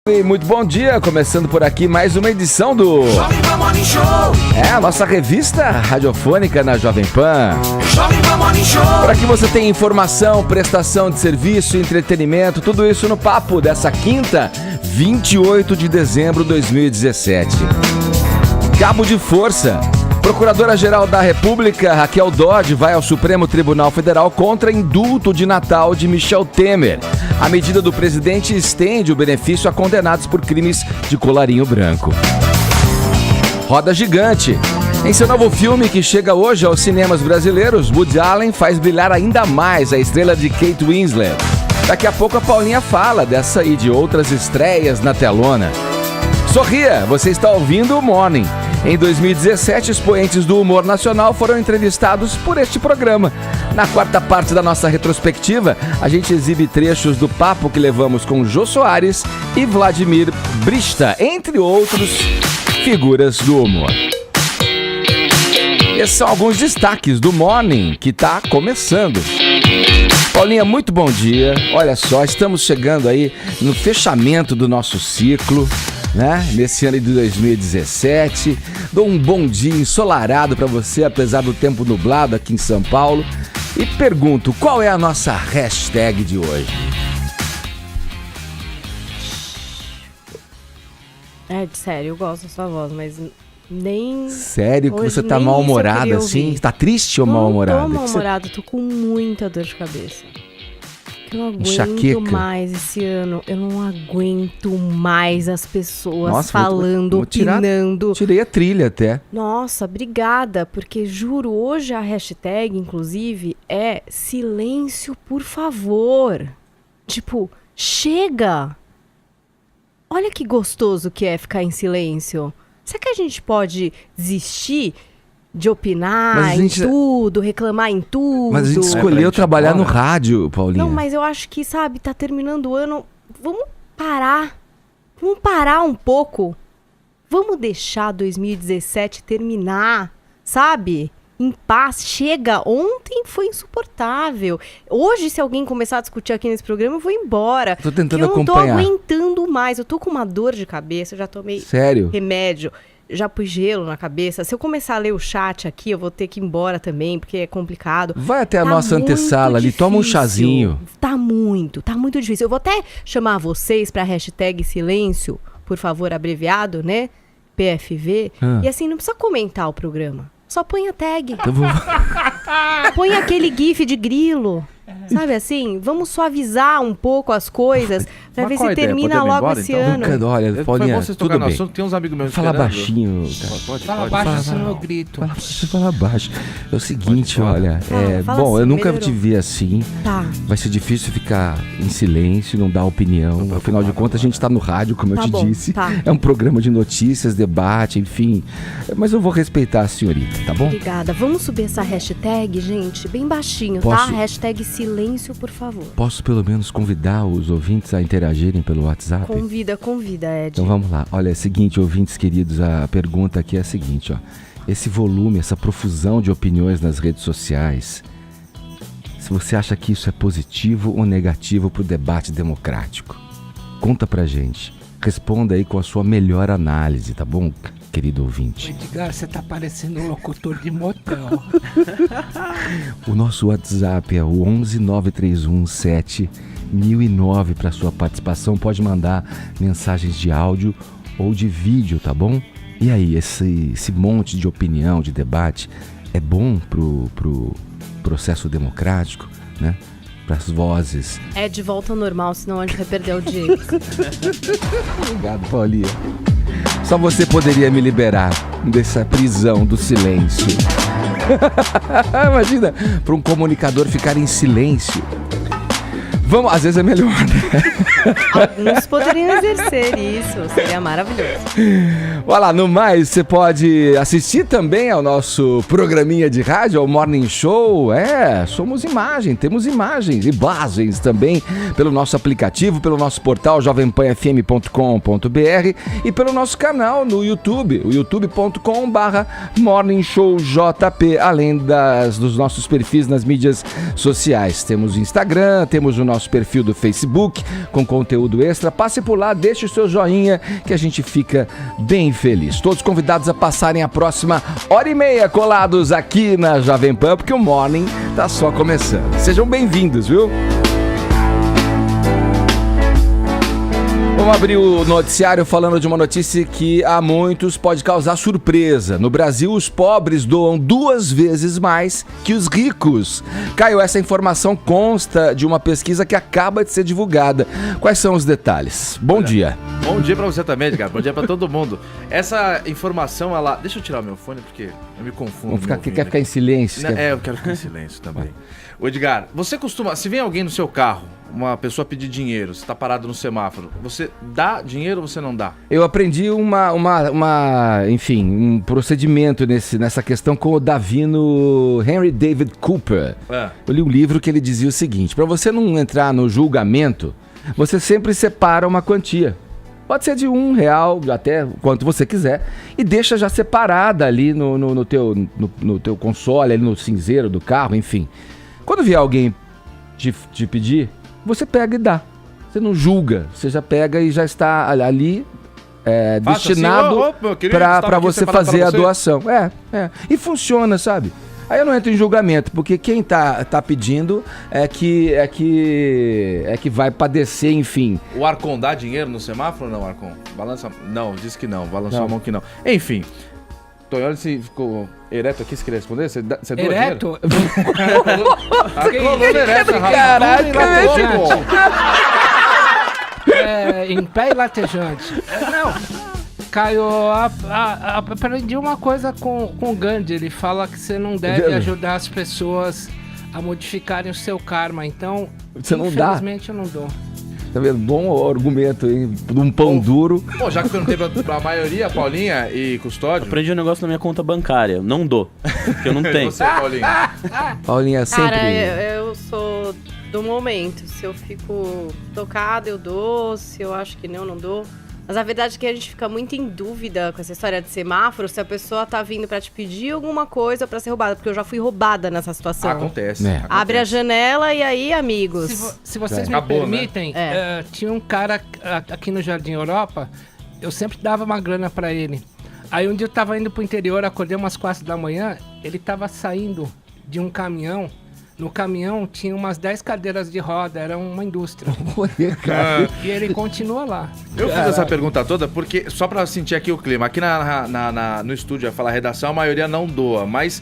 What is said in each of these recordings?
E muito bom dia, começando por aqui mais uma edição do Jovem Pan Morning Show. a nossa revista radiofônica na Jovem Pan. Jovem Pan Morning Show. Por aqui você tem informação, prestação de serviço, entretenimento, tudo isso no papo dessa quinta, 28 de dezembro de 2017. Cabo de força. Procuradora-Geral da República, Raquel Dodge, vai ao Supremo Tribunal Federal contra indulto de Natal de Michel Temer. A medida do presidente estende o benefício a condenados por crimes de colarinho branco. Roda gigante. Em seu novo filme, que chega hoje aos cinemas brasileiros, Woody Allen faz brilhar ainda mais a estrela de Kate Winslet. Daqui a pouco a Paulinha fala dessa e de outras estreias na telona. Sorria, você está ouvindo o Morning. Em 2017, expoentes do humor nacional foram entrevistados por este programa. Na quarta parte da nossa retrospectiva, a gente exibe trechos do papo que levamos com Jô Soares e Vladimir Brista, entre outros figuras do humor. Esses são alguns destaques do Morning, que está começando. Paulinha, muito bom dia. Olha só, estamos chegando aí no fechamento do nosso ciclo, né? Nesse ano de 2017. Dou um bom dia ensolarado para você, apesar do tempo nublado aqui em São Paulo. E pergunto, qual é a nossa hashtag de hoje? Sério, eu gosto da sua voz, mas nem... Sério que hoje você tá nem mal-humorada isso eu assim? queria Tá triste ou mal-humorada? Não tô mal-humorada, tô com muita dor de cabeça. Eu não aguento Enxaqueca. mais esse ano. Eu não aguento mais as pessoas Nossa, falando, vou tirar- opinando. Tirei a trilha até. Nossa, obrigada, porque juro, hoje a hashtag, inclusive, é silêncio, por favor. Tipo, chega! Olha que gostoso que é ficar em silêncio. Será que a gente pode desistir de opinar Mas a gente- em tudo, reclamar em tudo? Mas a gente escolheu trabalhar no rádio, Paulinha. Não, mas eu acho que, sabe, tá terminando o ano. Vamos parar. Vamos parar um pouco. Vamos deixar 2017 terminar, sabe? Em paz. Chega. Ontem foi insuportável. Hoje, se alguém começar a discutir aqui nesse programa, eu vou embora. Tô tentando eu não acompanhar. tô aguentando mais. Eu tô com uma dor de cabeça. Eu já tomei Sério? remédio. Já pus gelo na cabeça. Se eu começar a ler o chat aqui, eu vou ter que ir embora também, porque é complicado. Vai até a Tá nossa muito antessala ali, toma um difícil. chazinho. Tá muito difícil. Eu vou até chamar vocês pra hashtag silêncio, por favor, abreviado, né? PFV. E assim, não precisa comentar o programa. Só põe a tag. Eu vou... Põe aquele gif de grilo. Sabe assim? Vamos suavizar um pouco as coisas pra Mas ver qual se a ideia? termina Podemos ir logo embora, esse então? ano. Nunca, olha, Foi Paulinha, bom vocês tudo tocar no bem. assunto, tem uns amigos meus Fala esperando. baixinho. Fala baixo, senão eu grito. Fala baixo. É o seguinte, olha, fala bom, assim, eu nunca melhorou. te vi assim. Tá. Vai ser difícil ficar em silêncio, não dar opinião. Afinal de contas, a gente tá no rádio, como eu Tá te bom, disse. tá. É um programa de notícias, debate, enfim. Mas eu vou respeitar a senhorita, tá bom? Obrigada. Vamos subir essa hashtag, gente, bem baixinho, tá? Posso? Hashtag silêncio, por favor. Posso pelo menos convidar os ouvintes a interagirem pelo WhatsApp? Convida, Ed. Então vamos lá. Olha, é o seguinte, ouvintes queridos, a pergunta aqui é a seguinte, ó. Esse volume, essa profusão de opiniões nas redes sociais, se você acha que isso é positivo ou negativo pro debate democrático? Conta pra gente. Responda aí com a sua melhor análise, tá bom, querido ouvinte? Edgar, você tá parecendo um locutor de motel. O nosso WhatsApp é o 11 931 7 1009 para sua participação. Pode mandar mensagens de áudio ou de vídeo, tá bom? E aí, esse monte de opinião, de debate, é bom pro processo democrático, né? Para as vozes. É de volta ao normal, senão a gente vai perder o dia. Obrigado, Paulinha. Só você poderia me liberar dessa prisão do silêncio. Imagina, para um comunicador ficar em silêncio. Vamos, às vezes é melhor, né? Alguns poderiam exercer isso, seria maravilhoso. Olha lá, no mais, você pode assistir também ao nosso programinha de rádio, ao Morning Show. Somos imagem, temos imagens e imagens também pelo nosso aplicativo, pelo nosso portal jovempanfm.com.br e pelo nosso canal no YouTube, o youtube.com/morningshowjp, além dos nossos perfis nas mídias sociais. Temos o Instagram, temos o nosso nosso perfil do Facebook com conteúdo extra. Passe por lá, deixe o seu joinha que a gente fica bem feliz. Todos convidados a passarem a próxima hora e meia colados aqui na Jovem Pan, porque o Morning tá só começando. Sejam bem-vindos, viu? Vamos abrir o noticiário falando de uma notícia que a muitos pode causar surpresa. No Brasil, os pobres doam 2 vezes mais que os ricos. Caio, essa informação consta de uma pesquisa que acaba de ser divulgada. Quais são os detalhes? Bom dia. Bom dia pra você também, Edgar. Bom dia pra todo mundo. Essa informação, ela... Deixa eu tirar o meu fone, porque eu me confundo. Quer ficar em silêncio? Eu quero ficar em silêncio também. Ô, Edgar, você costuma... Se vem alguém no seu carro, uma pessoa pedir dinheiro, você tá parado no semáforo, você dá dinheiro ou você não dá? Eu aprendi um procedimento nessa questão com o Davino Henry David Cooper. Eu li um livro que ele dizia o seguinte: para você não entrar no julgamento, você sempre separa uma quantia. Pode ser de R$1 até quanto você quiser. E deixa já separada ali no teu console, ali no cinzeiro do carro, enfim. Quando vier alguém te pedir, você pega e dá. Você não julga, você já pega e já está ali destinado assim, para você fazer a doação. E funciona, sabe? Aí eu não entro em julgamento, porque quem tá pedindo é que vai padecer, enfim. O Arcon dá dinheiro no semáforo ou não, Arcon? Balança... Não, disse que não, balançou a mão que não. Enfim, Tonholi se ficou ereto aqui, se queria responder? Você doa ereto? Caralho, em pé e latejante. Não, Caio, aprendi uma coisa com o Gandhi. Ele fala que você não deve ajudar as pessoas a modificarem o seu karma. Então, você não dá? Infelizmente, eu não dou. Tá vendo? Bom argumento aí, de um pão duro. Bom, já que eu não tenho pra maioria, Paulinha e Custódio... Aprendi um negócio na minha conta bancária. Não dou, porque eu não tenho. Você, Paulinha? Paulinha sempre... Cara, eu sou do momento. Se eu fico tocada, eu dou. Se eu acho que não dou. Mas a verdade é que a gente fica muito em dúvida com essa história de semáforo, se a pessoa tá vindo pra te pedir alguma coisa pra ser roubada, porque eu já fui roubada nessa situação. Acontece. Abre a janela e aí, amigos... Se vocês me permitem, tinha um cara aqui no Jardim Europa, eu sempre dava uma grana pra ele. Aí um dia eu tava indo pro interior, acordei umas 4 da manhã, ele tava saindo de um caminhão. No caminhão tinha umas 10 cadeiras de roda, era uma indústria. E ele continua lá. Eu fiz essa pergunta toda porque, só pra sentir aqui o clima, aqui no estúdio, a redação, a maioria não doa, mas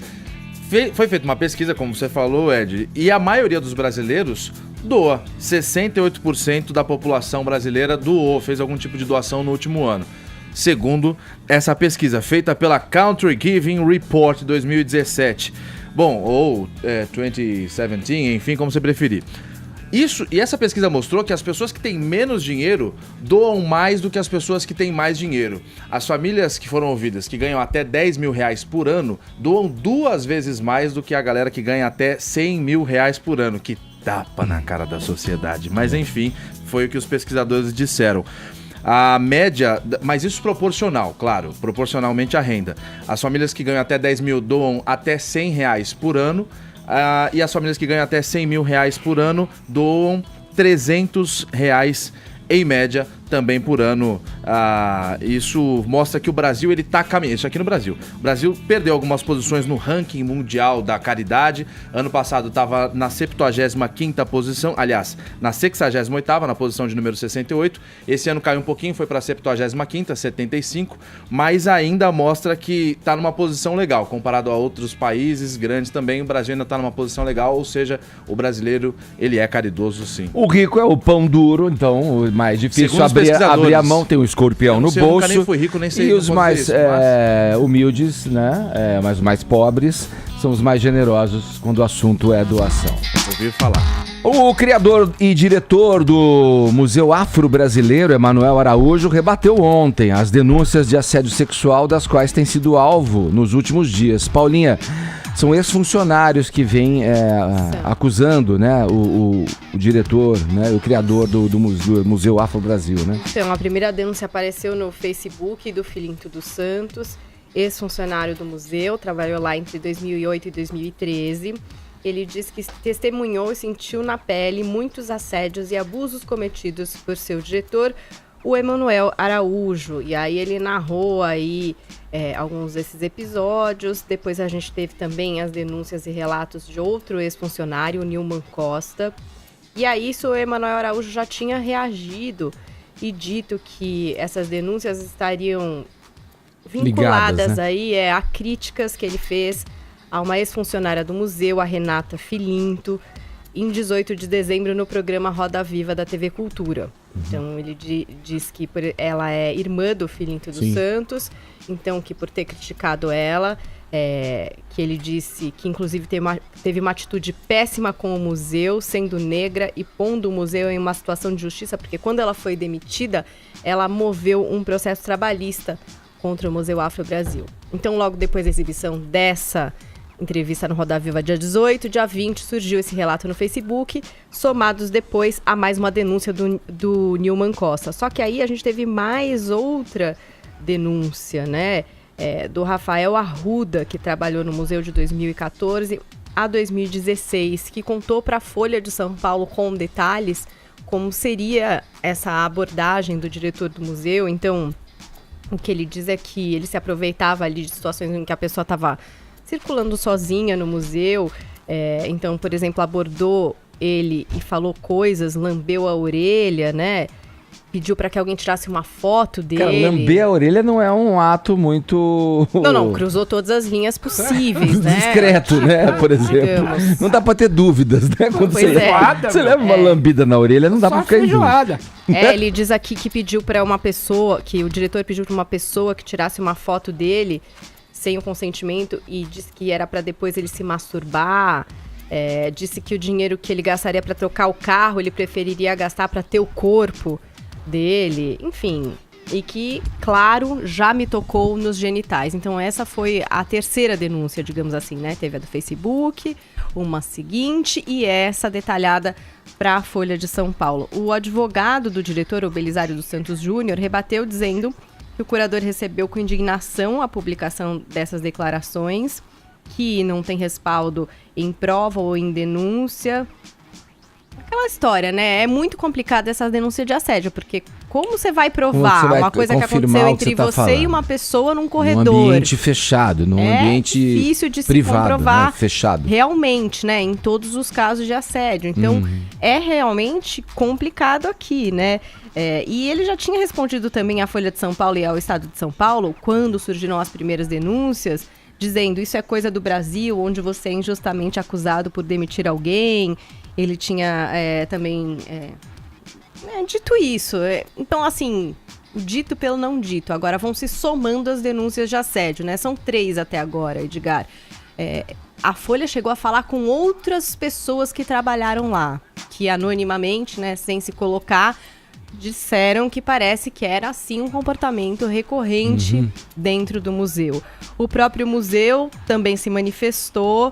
foi feita uma pesquisa, como você falou, Ed, e a maioria dos brasileiros doa. 68% da população brasileira doou, fez algum tipo de doação no último ano. Segundo essa pesquisa feita pela Country Giving Report 2017. Bom, ou 2017, enfim, como você preferir. E essa pesquisa mostrou que as pessoas que têm menos dinheiro doam mais do que as pessoas que têm mais dinheiro. As famílias que foram ouvidas, que ganham até R$10 mil por ano, doam 2 vezes mais do que a galera que ganha até R$100 mil por ano. Que tapa na cara da sociedade. Mas enfim, foi o que os pesquisadores disseram. A média, mas isso proporcional, claro, proporcionalmente à renda. As famílias que ganham até 10 mil doam até R$100 por ano, e as famílias que ganham até R$100 mil por ano doam R$300 em média também por ano. Isso mostra que o Brasil ele tá caminhando. Isso aqui no Brasil. O Brasil perdeu algumas posições no ranking mundial da caridade. Ano passado estava na 75ª posição, aliás, na 68ª, na posição de número 68. Esse ano caiu um pouquinho, foi para a 75ª, 75, mas ainda mostra que está numa posição legal. Comparado a outros países grandes também, o Brasil ainda está numa posição legal, ou seja, o brasileiro ele é caridoso sim. O rico é o pão duro, então o mais difícil abrir a mão, tem um escorpião no bolso. Eu nunca nem fui rico, nem sei. E os mais humildes, né? Mas os mais pobres são os mais generosos quando o assunto é doação. Ouvi falar. O criador e diretor do Museu Afro-Brasileiro, Emanuel Araújo, rebateu ontem as denúncias de assédio sexual das quais tem sido alvo nos últimos dias. Paulinha, são ex-funcionários que vêm acusando, né, o diretor, né, o criador do Museu Afro-Brasil, né? Então, a primeira denúncia apareceu no Facebook do Filinto dos Santos, ex-funcionário do museu, trabalhou lá entre 2008 e 2013. ele diz que testemunhou e sentiu na pele muitos assédios e abusos cometidos por seu diretor, o Emanuel Araújo. E aí ele narrou aí alguns desses episódios. Depois a gente teve também as denúncias e relatos de outro ex-funcionário, o Nilman Costa. E aí isso o Emanuel Araújo já tinha reagido e dito que essas denúncias estariam vinculadas, ligadas, né? aí a críticas que ele fez a uma ex-funcionária do museu, a Renata Filinto, em 18 de dezembro no programa Roda Viva da TV Cultura. Então ele diz que ela é irmã do Filinto dos Santos, então que por ter criticado ela, que ele disse que inclusive teve uma atitude péssima com o museu, sendo negra e pondo o museu em uma situação de justiça, porque quando ela foi demitida, ela moveu um processo trabalhista contra o Museu Afro Brasil. Então logo depois da exibição dessa entrevista no Roda Viva dia 18, dia 20, surgiu esse relato no Facebook, somados depois a mais uma denúncia do Nilman Costa. Só que aí a gente teve mais outra denúncia, né? Do Rafael Arruda, que trabalhou no museu de 2014 a 2016, que contou para a Folha de São Paulo com detalhes como seria essa abordagem do diretor do museu. Então, o que ele diz é que ele se aproveitava ali de situações em que a pessoa estava circulando sozinha no museu. Então, por exemplo, abordou ele e falou coisas, lambeu a orelha, né? Pediu para que alguém tirasse uma foto dele. Cara, lamber a orelha não é um ato muito... Não, cruzou todas as linhas possíveis, né? Discreto, né? Por exemplo. Digamos. Não dá pra ter dúvidas, né? Quando Pois você leva uma lambida na orelha, não dá pra ficar em dúvida. Ele diz aqui que pediu para uma pessoa, que o diretor pediu para uma pessoa que tirasse uma foto dele sem o consentimento e disse que era para depois ele se masturbar. Disse que o dinheiro que ele gastaria para trocar o carro, ele preferiria gastar para ter o corpo dele, enfim, e que, claro, já me tocou nos genitais. Então essa foi a terceira denúncia, digamos assim, né? Teve a do Facebook, uma seguinte e essa detalhada para a Folha de São Paulo. O advogado do diretor, o Belisário dos Santos Júnior, rebateu dizendo que o curador recebeu com indignação a publicação dessas declarações, que não tem respaldo em prova ou em denúncia. Aquela história, né? É muito complicado essa denúncia de assédio, porque como você vai provar uma coisa que aconteceu entre você e uma pessoa num corredor? Num ambiente fechado, num ambiente difícil de privado, se comprovar, né? Fechado. Realmente, né? Em todos os casos de assédio. Então, é realmente complicado aqui, né? E ele já tinha respondido também à Folha de São Paulo e ao Estado de São Paulo, quando surgiram as primeiras denúncias, dizendo isso é coisa do Brasil, onde você é injustamente acusado por demitir alguém. Ele tinha também dito isso. Então, assim, dito pelo não dito. Agora vão se somando as denúncias de assédio, né? São 3 até agora, Edgar. A Folha chegou a falar com outras pessoas que trabalharam lá, que anonimamente, né, sem se colocar, disseram que parece que era, assim, um comportamento recorrente dentro do museu. O próprio museu também se manifestou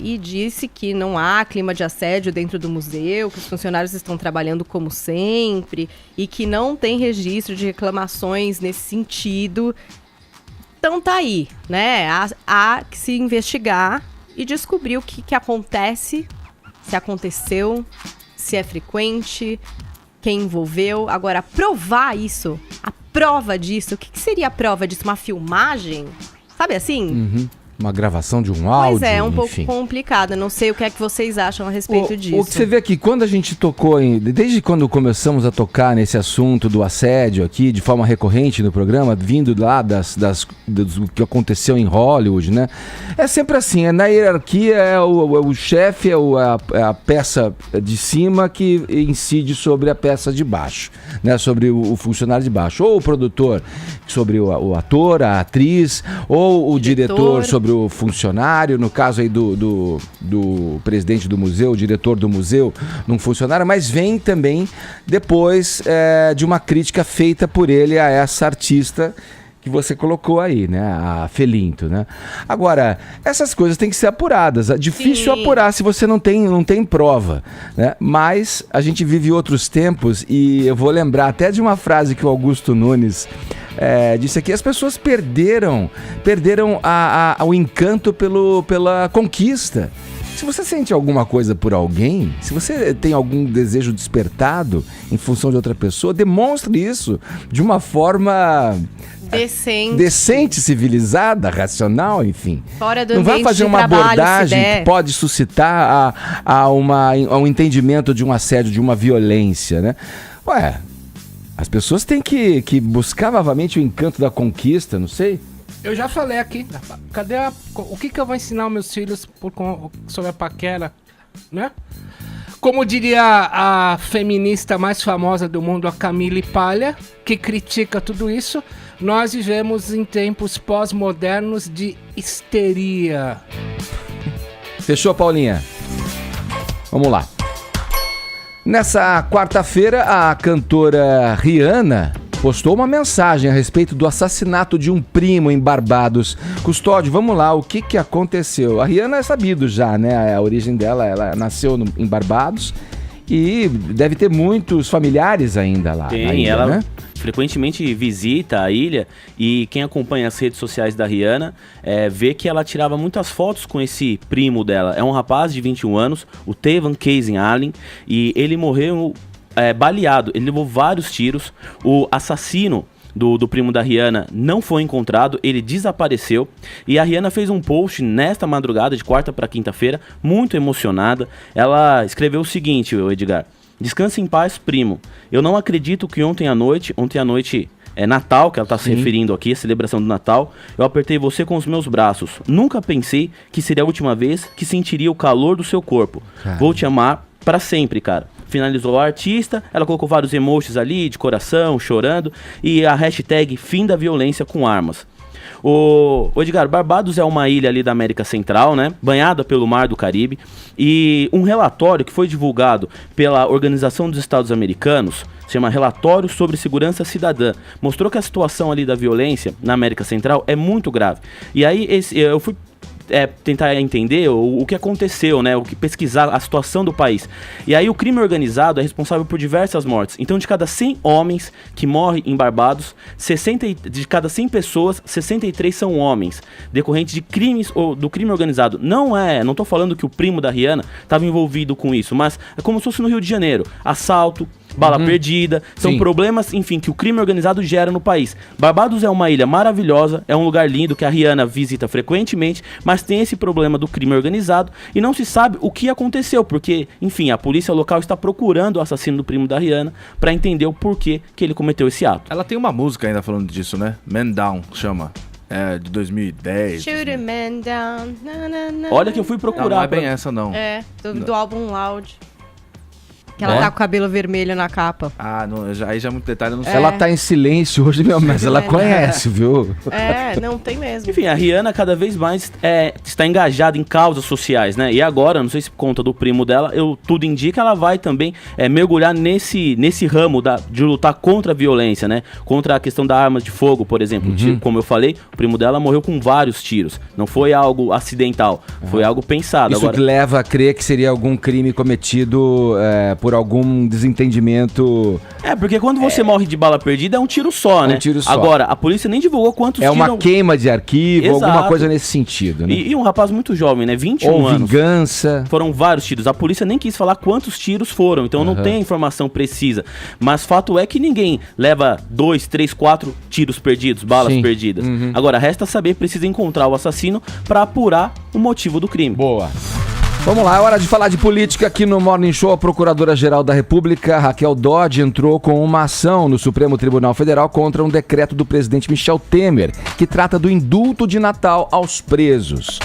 e disse que não há clima de assédio dentro do museu, que os funcionários estão trabalhando como sempre e que não tem registro de reclamações nesse sentido. Então tá aí, né? Há que se investigar e descobrir o que acontece, se aconteceu, se é frequente, quem envolveu. Agora, provar isso, a prova disso, o que seria a prova disso? Uma filmagem? Sabe assim? Uma gravação de um áudio, Pois é, um enfim. pouco complicado. Não sei o que é que vocês acham a respeito disso. O que você vê aqui, quando a gente tocou, desde quando começamos a tocar nesse assunto do assédio aqui, de forma recorrente no programa, vindo lá do que aconteceu em Hollywood, né? É sempre assim, na hierarquia o chefe, é a peça de cima que incide sobre a peça de baixo, né? Sobre o funcionário de baixo. Ou o produtor sobre o ator, a atriz, ou o diretor sobre o funcionário, no caso aí do presidente do museu, o diretor do museu, num funcionário, mas vem também depois de uma crítica feita por ele a essa artista que você colocou aí, né? A Filinto, né? Agora, essas coisas têm que ser apuradas. É difícil apurar se você não tem prova, né? Mas a gente vive outros tempos e eu vou lembrar até de uma frase que o Augusto Nunes disse aqui: as pessoas perderam o encanto pela conquista. Se se você sente alguma coisa por alguém, se você tem algum desejo despertado em função de outra pessoa, demonstre isso de uma forma decente, civilizada, racional, enfim. Fora do Não vai ambiente fazer de uma trabalho, abordagem se der. que pode suscitar a um entendimento de um assédio, de uma violência, né? Ué, as pessoas têm que buscar novamente o encanto da conquista, não sei. Eu já falei aqui, o que eu vou ensinar aos meus filhos sobre a paquera, né? Como diria a feminista mais famosa do mundo, a Camille Palha, que critica tudo isso, nós vivemos em tempos pós-modernos de histeria. Fechou, Paulinha? Vamos lá. Nessa quarta-feira, a cantora Rihanna postou uma mensagem a respeito do assassinato de um primo em Barbados. Custódio, vamos lá, o que aconteceu? A Rihanna é sabido já, né? A origem dela, ela nasceu em Barbados e deve ter muitos familiares ainda lá. Tem, na ilha, ela né? frequentemente visita a ilha e quem acompanha as redes sociais da Rihanna vê que ela tirava muitas fotos com esse primo dela. É um rapaz de 21 anos, o Tevan Casey Allen, e ele morreu baleado, ele levou vários tiros. O assassino do primo da Rihanna não foi encontrado, ele desapareceu. E a Rihanna fez um post nesta madrugada, de quarta para quinta-feira, muito emocionada. Ela escreveu o seguinte, Edgar: descanse em paz, primo. Eu não acredito que ontem à noite é Natal, que ela está se referindo aqui, a celebração do Natal, eu apertei você com os meus braços. Nunca pensei que seria a última vez que sentiria o calor do seu corpo. Vou te amar para sempre, cara. Finalizou a artista, ela colocou vários emojis ali, de coração, chorando, e a hashtag fim da violência com armas. O Edgar, Barbados é uma ilha ali da América Central, né, banhada pelo Mar do Caribe, e um relatório que foi divulgado pela Organização dos Estados Americanos, se chama Relatório sobre Segurança Cidadã, mostrou que a situação ali da violência na América Central é muito grave. E aí eu fui tentar entender o que aconteceu, né? Pesquisar a situação do país. E aí o crime organizado é responsável por diversas mortes. Então, de cada 100 homens que morrem em Barbados, de cada 100 pessoas, 63 são homens, decorrentes de crimes ou do crime organizado. Não tô falando que o primo da Rihanna estava envolvido com isso, mas é como se fosse no Rio de Janeiro. Assalto, bala perdida, são problemas, enfim, que o crime organizado gera no país. Barbados é uma ilha maravilhosa, é um lugar lindo que a Rihanna visita frequentemente, mas tem esse problema do crime organizado e não se sabe o que aconteceu, porque, enfim, a polícia local está procurando o assassino do primo da Rihanna para entender o porquê que ele cometeu esse ato. Ela tem uma música ainda falando disso, né? Man Down, chama. É, de 2010. Shoot a man down. Na, na, na. Olha que eu fui procurar. Não é bem essa, não. Do álbum Loud. Que ela tá com o cabelo vermelho na capa. Ah, não, aí já é muito detalhe, eu não sei. Ela tá em silêncio hoje, mas ela conhece, viu? Não tem mesmo. Enfim, a Rihanna cada vez mais está engajada em causas sociais, né? E agora, não sei se por conta do primo dela, tudo indica, ela vai também mergulhar nesse ramo de lutar contra a violência, né? Contra a questão da arma de fogo, por exemplo. Como eu falei, o primo dela morreu com vários tiros. Não foi algo acidental, foi algo pensado. Isso leva a crer que seria algum crime cometido por algum desentendimento. Porque quando você morre de bala perdida é um tiro só, né? Um tiro só. Agora, a polícia nem divulgou quantos tiros. Uma queima de arquivo, Exato. Alguma coisa nesse sentido, né? E um rapaz muito jovem, né? 21 anos. Vingança. Foram vários tiros. A polícia nem quis falar quantos tiros foram, então não tem a informação precisa. Mas fato é que ninguém leva 2, 3, 4 tiros perdidos, balas perdidas. Agora, resta saber, precisa encontrar o assassino para apurar o motivo do crime. Boa. Vamos lá, é hora de falar de política aqui no Morning Show. A Procuradora-Geral da República, Raquel Dodge, entrou com uma ação no Supremo Tribunal Federal contra um decreto do presidente Michel Temer, que trata do indulto de Natal aos presos.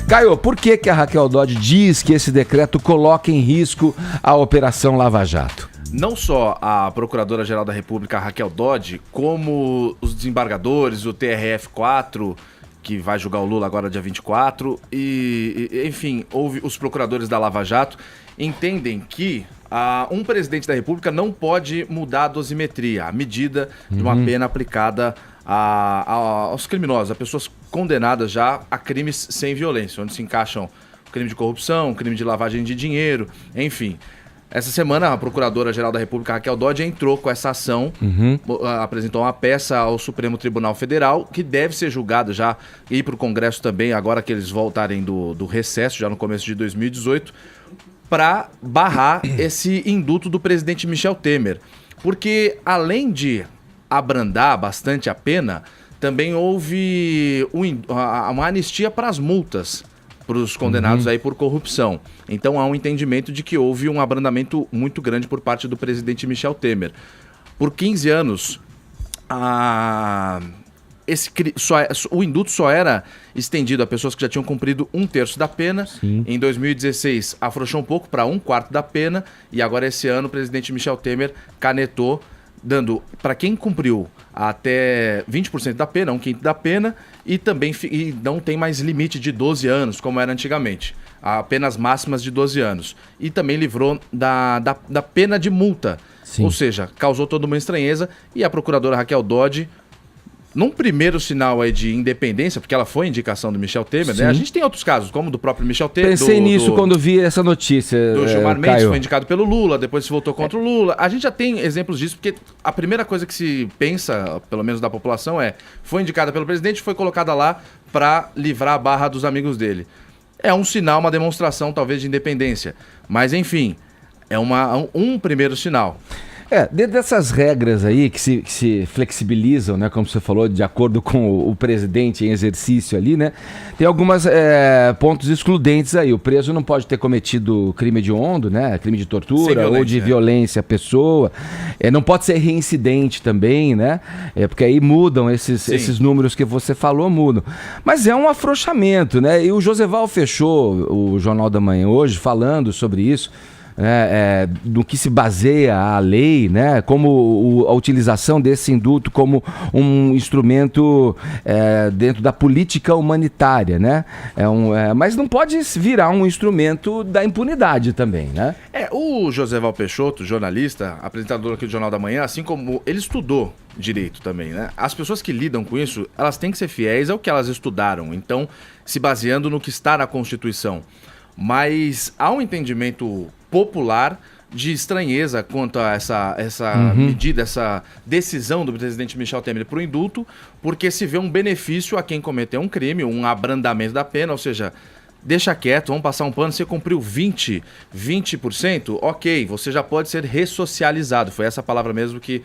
Caio, por que a Raquel Dodge diz que esse decreto coloca em risco a Operação Lava Jato? Não só a Procuradora-Geral da República, Raquel Dodge, como os desembargadores, o TRF4... que vai julgar o Lula agora dia 24, enfim, os procuradores da Lava Jato entendem que um presidente da República não pode mudar a dosimetria, a medida de uma pena aplicada aos criminosos, a pessoas condenadas já a crimes sem violência, onde se encaixam crime de corrupção, crime de lavagem de dinheiro, enfim. Essa semana, a Procuradora-Geral da República, Raquel Dodge, entrou com essa ação, apresentou uma peça ao Supremo Tribunal Federal, que deve ser julgado já, e ir para o Congresso também, agora que eles voltarem do recesso, já no começo de 2018, para barrar esse indulto do presidente Michel Temer. Porque, além de abrandar bastante a pena, também houve uma anistia para as multas para os condenados aí por corrupção. Então há um entendimento de que houve um abrandamento muito grande por parte do presidente Michel Temer. Por 15 anos, o indulto só era estendido a pessoas que já tinham cumprido 1/3 da pena. Sim. Em 2016, afrouxou um pouco para 1/4 da pena. E agora, esse ano, o presidente Michel Temer canetou, dando para quem cumpriu até 20% da pena, 1/5 da pena, e também não tem mais limite de 12 anos, como era antigamente. Há penas máximas de 12 anos. E também livrou da pena de multa. Sim. Ou seja, causou toda uma estranheza, e a procuradora Raquel Dodge, num primeiro sinal aí de independência, porque ela foi indicação do Michel Temer, né? A gente tem outros casos, como do próprio Michel Temer. Pensei nisso quando vi essa notícia. Do Gilmar Mendes, foi indicado pelo Lula, depois se voltou contra o Lula. A gente já tem exemplos disso, porque a primeira coisa que se pensa, pelo menos da população, foi indicada pelo presidente, foi colocada lá para livrar a barra dos amigos dele. É um sinal, uma demonstração, talvez, de independência. Mas, enfim, é um primeiro sinal. Dentro dessas regras aí que se flexibilizam, né, como você falou, de acordo com o presidente em exercício ali, né, tem alguns pontos excludentes aí. O preso não pode ter cometido crime hediondo, né, crime de tortura ou de violência à pessoa. Não pode ser reincidente também, né, porque aí mudam esses números que você falou, mudam. Mas é um afrouxamento, né, e o Joseval fechou o Jornal da Manhã hoje falando sobre isso. Do que se baseia a lei, né, como a utilização desse indulto como um instrumento dentro da política humanitária, né? Mas não pode virar um instrumento da impunidade também, né? O Joseval Peixoto, jornalista, apresentador aqui do Jornal da Manhã, assim como ele estudou direito também, né? As pessoas que lidam com isso, elas têm que ser fiéis ao que elas estudaram, então se baseando no que está na Constituição. Mas há um entendimento popular de estranheza quanto a essa medida, essa decisão do presidente Michel Temer para o indulto, porque se vê um benefício a quem cometeu um crime, um abrandamento da pena, ou seja, deixa quieto, vamos passar um pano, você cumpriu 20%, ok, você já pode ser ressocializado. Foi essa palavra mesmo que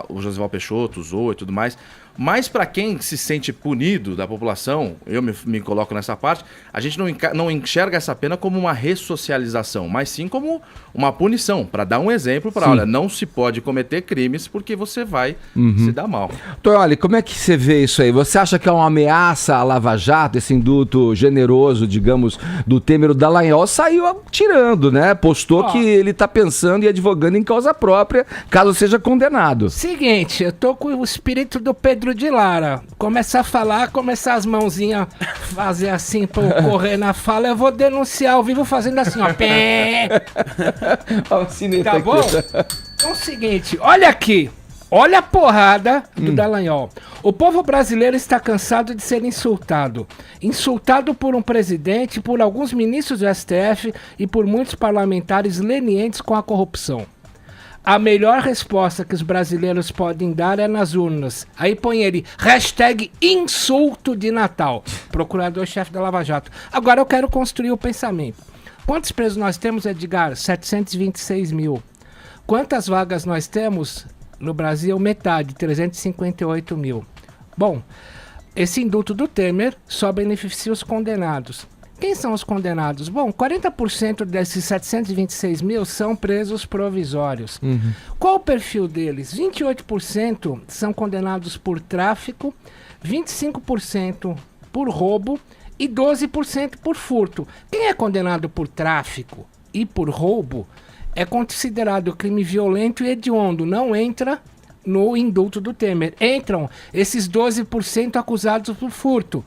o Joseval Peixoto usou e tudo mais. Mas para quem se sente punido da população, eu me coloco nessa parte, a gente não enxerga essa pena como uma ressocialização, mas sim como uma punição, para dar um exemplo, olha, não se pode cometer crimes porque você vai se dar mal. Então, olha, como é que você vê isso aí? Você acha que é uma ameaça à Lava Jato, esse indulto generoso, digamos, do Temer? O Dallagnol saiu tirando, né? Postou que ele está pensando e advogando em causa própria, caso seja condenado. Seguinte, eu tô com o espírito do Pedro de Lara. Começar a falar, começar as mãozinhas, fazer assim pra eu correr na fala, eu vou denunciar ao vivo fazendo assim, ó. Pé. Tá bom? Então é o seguinte, olha aqui. Olha a porrada do Dallagnol. O povo brasileiro está cansado de ser insultado. Insultado por um presidente, por alguns ministros do STF e por muitos parlamentares lenientes com a corrupção. A melhor resposta que os brasileiros podem dar é nas urnas. Aí põe ele, #insulto de Natal. Procurador-chefe da Lava Jato. Agora eu quero construir o pensamento. Quantos presos nós temos, Edgar? 726 mil. Quantas vagas nós temos no Brasil? Metade, 358 mil. Bom, esse indulto do Temer só beneficia os condenados. Quem são os condenados? Bom, 40% desses 726 mil são presos provisórios. Qual o perfil deles? 28% são condenados por tráfico, 25% por roubo e 12% por furto. Quem é condenado por tráfico e por roubo é considerado crime violento e hediondo, não entra no indulto do Temer. Entram esses 12% acusados por furto.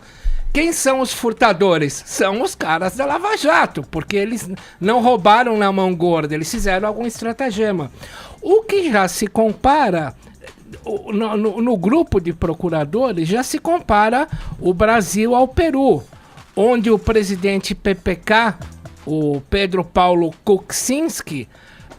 Quem são os furtadores? São os caras da Lava Jato, porque eles não roubaram na mão gorda, eles fizeram algum estratagema. O que já se compara, no grupo de procuradores, já se compara o Brasil ao Peru, onde o presidente PPK o Pedro Paulo Kuczynski,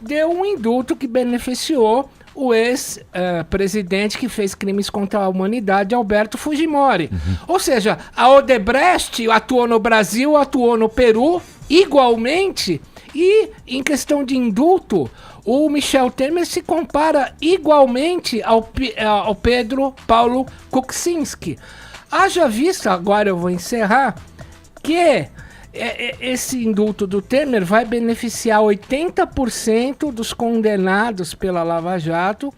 deu um indulto que beneficiou o ex-presidente que fez crimes contra a humanidade, Alberto Fujimori. Ou seja, a Odebrecht atuou no Brasil, atuou no Peru, igualmente, e em questão de indulto, o Michel Temer se compara igualmente ao Pedro Paulo Kuczynski. Haja vista, agora eu vou encerrar, que esse indulto do Temer vai beneficiar 80% dos condenados pela Lava Jato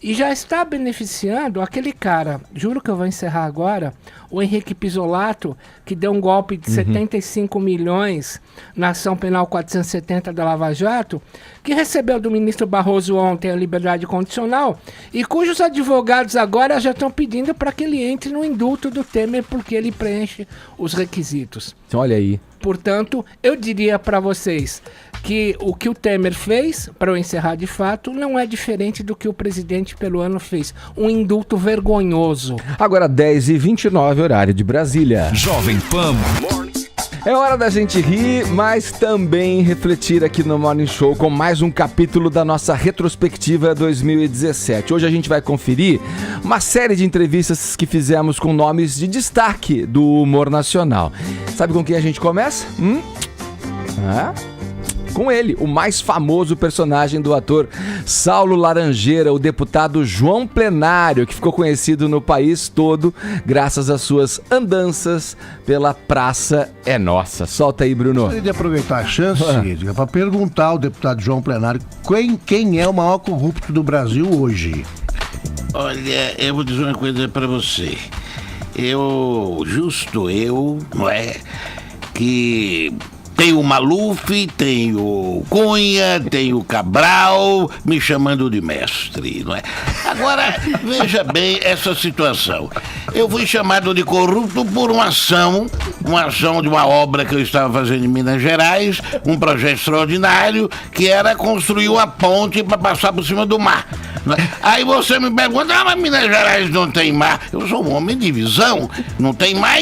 e já está beneficiando aquele cara, juro que eu vou encerrar agora, o Henrique Pisolato, que deu um golpe de 75 milhões na ação penal 470 da Lava Jato, que recebeu do ministro Barroso ontem a liberdade condicional e cujos advogados agora já estão pedindo para que ele entre no indulto do Temer porque ele preenche os requisitos. Olha aí. Portanto, eu diria para vocês que o que o Temer fez, para eu encerrar de fato, não é diferente do que o presidente peruano fez. Um indulto vergonhoso. Agora 10h29, horário de Brasília. Jovem Pan. É hora da gente rir, mas também refletir aqui no Morning Show com mais um capítulo da nossa retrospectiva 2017. Hoje a gente vai conferir uma série de entrevistas que fizemos com nomes de destaque do humor nacional. Sabe com quem a gente começa? Com ele, o mais famoso personagem do ator Saulo Laranjeira, o deputado João Plenário, que ficou conhecido no país todo graças às suas andanças pela Praça é Nossa. Solta aí, Bruno. Gostaria de aproveitar a chance, para perguntar ao deputado João Plenário quem é o maior corrupto do Brasil hoje. Olha, eu vou dizer uma coisa para você. Não é? Que tem o Maluf, tem o Cunha, tem o Cabral, me chamando de mestre, não é? Agora, veja bem essa situação. Eu fui chamado de corrupto por uma ação de uma obra que eu estava fazendo em Minas Gerais, um projeto extraordinário, que era construir uma ponte para passar por cima do mar. Aí você me pergunta, mas Minas Gerais não tem mar. Eu sou um homem de visão, não tem mar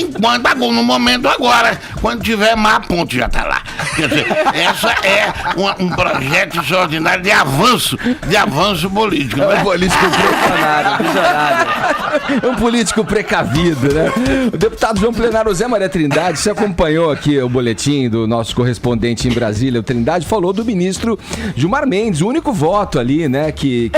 no momento agora. Quando tiver mar, a ponte já está lá. Quer dizer, essa é um projeto extraordinário de avanço político. É um político precavido. Um político precavido, né? O deputado João Plenário, Zé Maria Trindade, você acompanhou aqui o boletim do nosso correspondente em Brasília, o Trindade, falou do ministro Gilmar Mendes, o único voto ali, né, que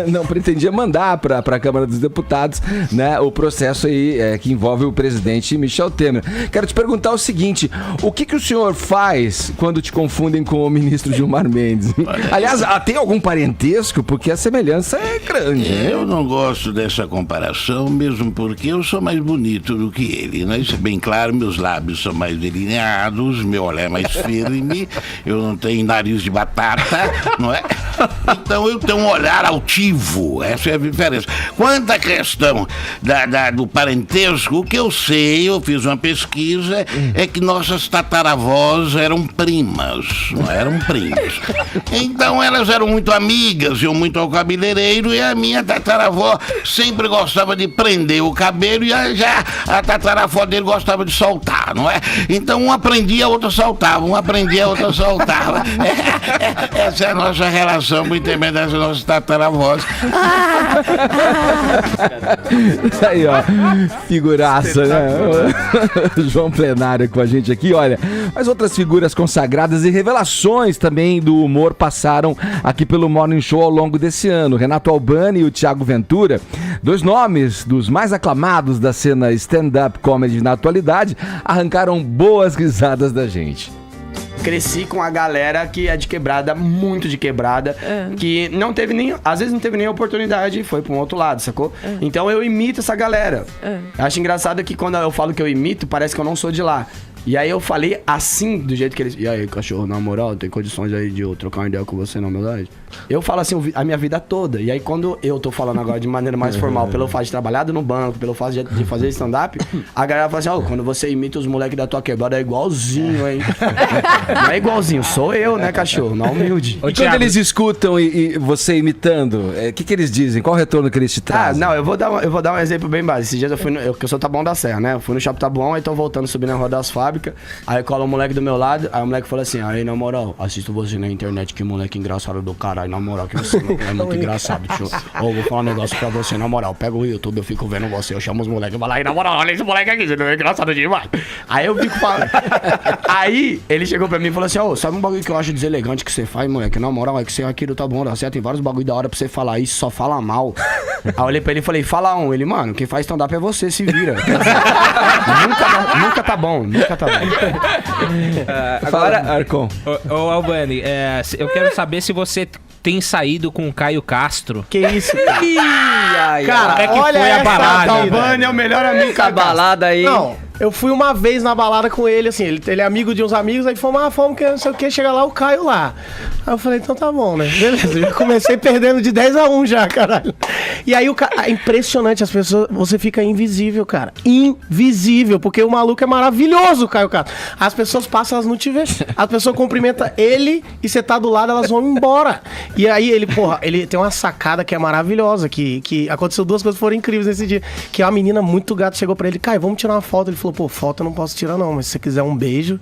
não pretendia mandar para a Câmara dos Deputados, né, o processo aí que envolve o presidente Michel Temer. Quero te perguntar o seguinte, o que o senhor faz quando te confundem com o ministro Gilmar Mendes? Aliás, tem algum parentesco? Porque a semelhança é grande. Eu não gosto dessa comparação, mesmo porque eu sou mais bonito do que ele, né? Isso é bem claro, meus lábios são mais delineados, meu olhar é mais firme, eu não tenho nariz de batata, não é? Então eu tenho um olhar altivo, essa é a diferença. Quanto à questão do parentesco, o que eu sei, eu fiz uma pesquisa, é que nossas tataravós eram primas, não eram primos. Então elas eram muito amigas, eu muito ao cabeleireiro, e a minha tataravó sempre gostava de prender o cabelo, e já a tataravó dele gostava de soltar, não é? Então uma prendia, a outra soltava, uma prendia, a outra soltava. Essa é a nossa relação com o intermédio das nossas tataravós. Aí, ó, figuraça, né? João Plenário com a gente aqui, olha. Mas outras figuras consagradas e revelações também do humor passaram aqui pelo Morning Show ao longo desse ano. Renato Albani e o Thiago Ventura, dois nomes dos mais aclamados da cena stand-up comedy na atualidade, arrancaram boas risadas da gente. Cresci com a galera que é de quebrada, muito de quebrada, que não teve nem, às vezes não teve nem oportunidade e foi para um outro lado, sacou? Então eu imito essa galera. Acho engraçado que quando eu falo que eu imito, parece que eu não sou de lá. E aí eu falei assim, do jeito que eles... E aí, cachorro, na moral, tem condições aí de eu trocar uma ideia com você na humildade? Eu falo assim a minha vida toda. E aí quando eu tô falando agora de maneira mais formal, pelo fato de trabalhar no banco, pelo fato de fazer stand-up, a galera fala assim, quando você imita os moleques da tua quebrada é igualzinho, hein? Não é igualzinho, sou eu, né, cachorro? Não humilde. E quando eles escutam e você imitando, o que eles dizem? Qual o retorno que eles te trazem? Não, eu vou dar um exemplo bem básico. Esses dias eu fui eu sou Taboão da Serra, né? Eu fui no Shopping Taboão, aí tô voltando, subindo na roda das fábricas. Aí cola um moleque do meu lado, aí o moleque falou assim, aí na moral, assisto você na internet, que moleque engraçado do caralho, na moral, que você é muito engraçado, tio. Vou falar um negócio pra você, na moral, pega o YouTube, eu fico vendo você, eu chamo os moleques, eu falo, aí na moral, olha esse moleque aqui, você não é engraçado demais. Aí eu fico falando. Aí ele chegou pra mim e falou assim, sabe um bagulho que eu acho deselegante que você faz, moleque? Na moral, é que você aqui do Taboão da Serra tem vários bagulho da hora pra você falar isso, só fala mal. Aí eu olhei pra ele e falei, fala um. Ele, mano, quem faz stand-up é você, se vira. Nunca tá bom. Agora, Arcon. Ô Albani, eu quero saber se você tem saído com o Caio Castro. Que isso, cara? Cara, é que olha foi a balada. Albani é o melhor amigo. Essa balada aí. Não, eu fui uma vez na balada com ele, assim, ele é amigo de uns amigos, aí fomos que não sei o que, chega lá o Caio lá. Aí eu falei, então tá bom, né? Beleza, já comecei perdendo de 10-1 já, caralho. E aí é impressionante, as pessoas, você fica invisível, cara. Invisível, porque o maluco é maravilhoso, Caio Castro. As pessoas passam, elas não te veem. As pessoas cumprimentam ele e você tá do lado, elas vão embora. E aí ele tem uma sacada que é maravilhosa, que aconteceu duas coisas que foram incríveis nesse dia. Que uma menina muito gata chegou pra ele, Caio, vamos tirar uma foto. Ele falou, pô, foto eu não posso tirar não, mas se você quiser um beijo...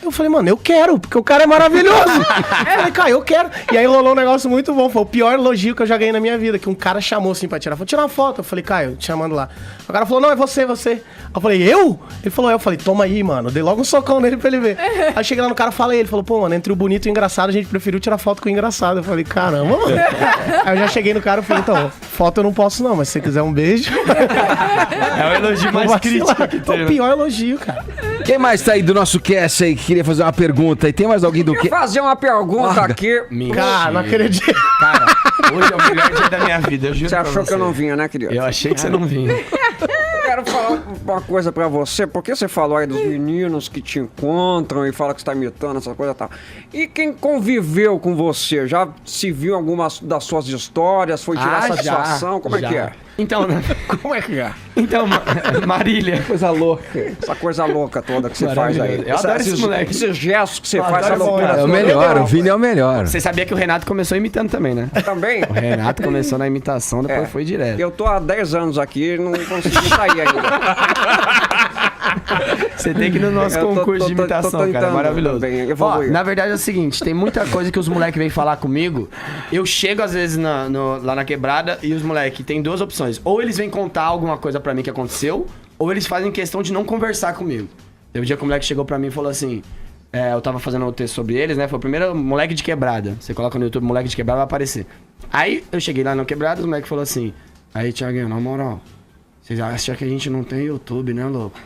Eu falei, mano, eu quero, porque o cara é maravilhoso. Eu falei, cara, eu quero. E aí rolou um negócio muito bom, foi o pior elogio que eu já ganhei na minha vida, que um cara chamou assim pra tirar foto. Tirar uma foto. Eu falei, Caio, te chamando lá. O cara falou, não, é você. Eu falei, eu? Ele falou, eu falei, toma aí, mano. Dei logo um socão nele pra ele ver. Aí eu cheguei lá no cara, falei, ele falou, pô, mano, entre o bonito e o engraçado, a gente preferiu tirar foto com o engraçado. Eu falei, caramba, mano. Aí eu já cheguei no cara e falei, então, foto eu não posso não, mas se você quiser um beijo... É o elogio mais crítico que tem. É o pior elogio, cara. Quem mais tá aí do nosso cast aí que queria fazer uma pergunta? E tem mais alguém do que... fazer uma pergunta aqui. Cara, não acredito. Cara, hoje é o melhor dia da minha vida, eu juro. Você achou que eu não vinha, né, querido? Eu achei que você não vinha. Eu quero falar uma coisa pra você, porque você falou aí dos meninos que te encontram e fala que você tá imitando essa coisa e tal. E quem conviveu com você? Já se viu em algumas das suas histórias? Foi tirar satisfação? Como é que é? Então, como é que é? Então, Marília. Coisa louca. Essa coisa louca toda que você faz aí. Eu adoro esses moleques. Esses gestos que você faz, essa loucura. É o melhor, o Vini é o melhor. Você sabia que o Renato começou imitando também, né? Também? O Renato começou na imitação, depois foi direto. Eu tô há 10 anos aqui e não consegui sair ainda. Você tem que ir no nosso concurso de imitação, cara. É maravilhoso. Na verdade é o seguinte, tem muita coisa que os moleques vêm falar comigo. Eu chego às vezes lá na quebrada e os moleques têm duas opções. Ou eles vêm contar alguma coisa pra mim que aconteceu, ou eles fazem questão de não conversar comigo. Teve um dia que o moleque chegou pra mim e falou assim... eu tava fazendo um texto sobre eles, né? Foi o primeiro moleque de quebrada. Você coloca no YouTube moleque de quebrada, vai aparecer. Aí eu cheguei lá na quebrada e o moleque falou assim... Aí, Thiaguinho, na moral, vocês acham que a gente não tem YouTube, né, louco?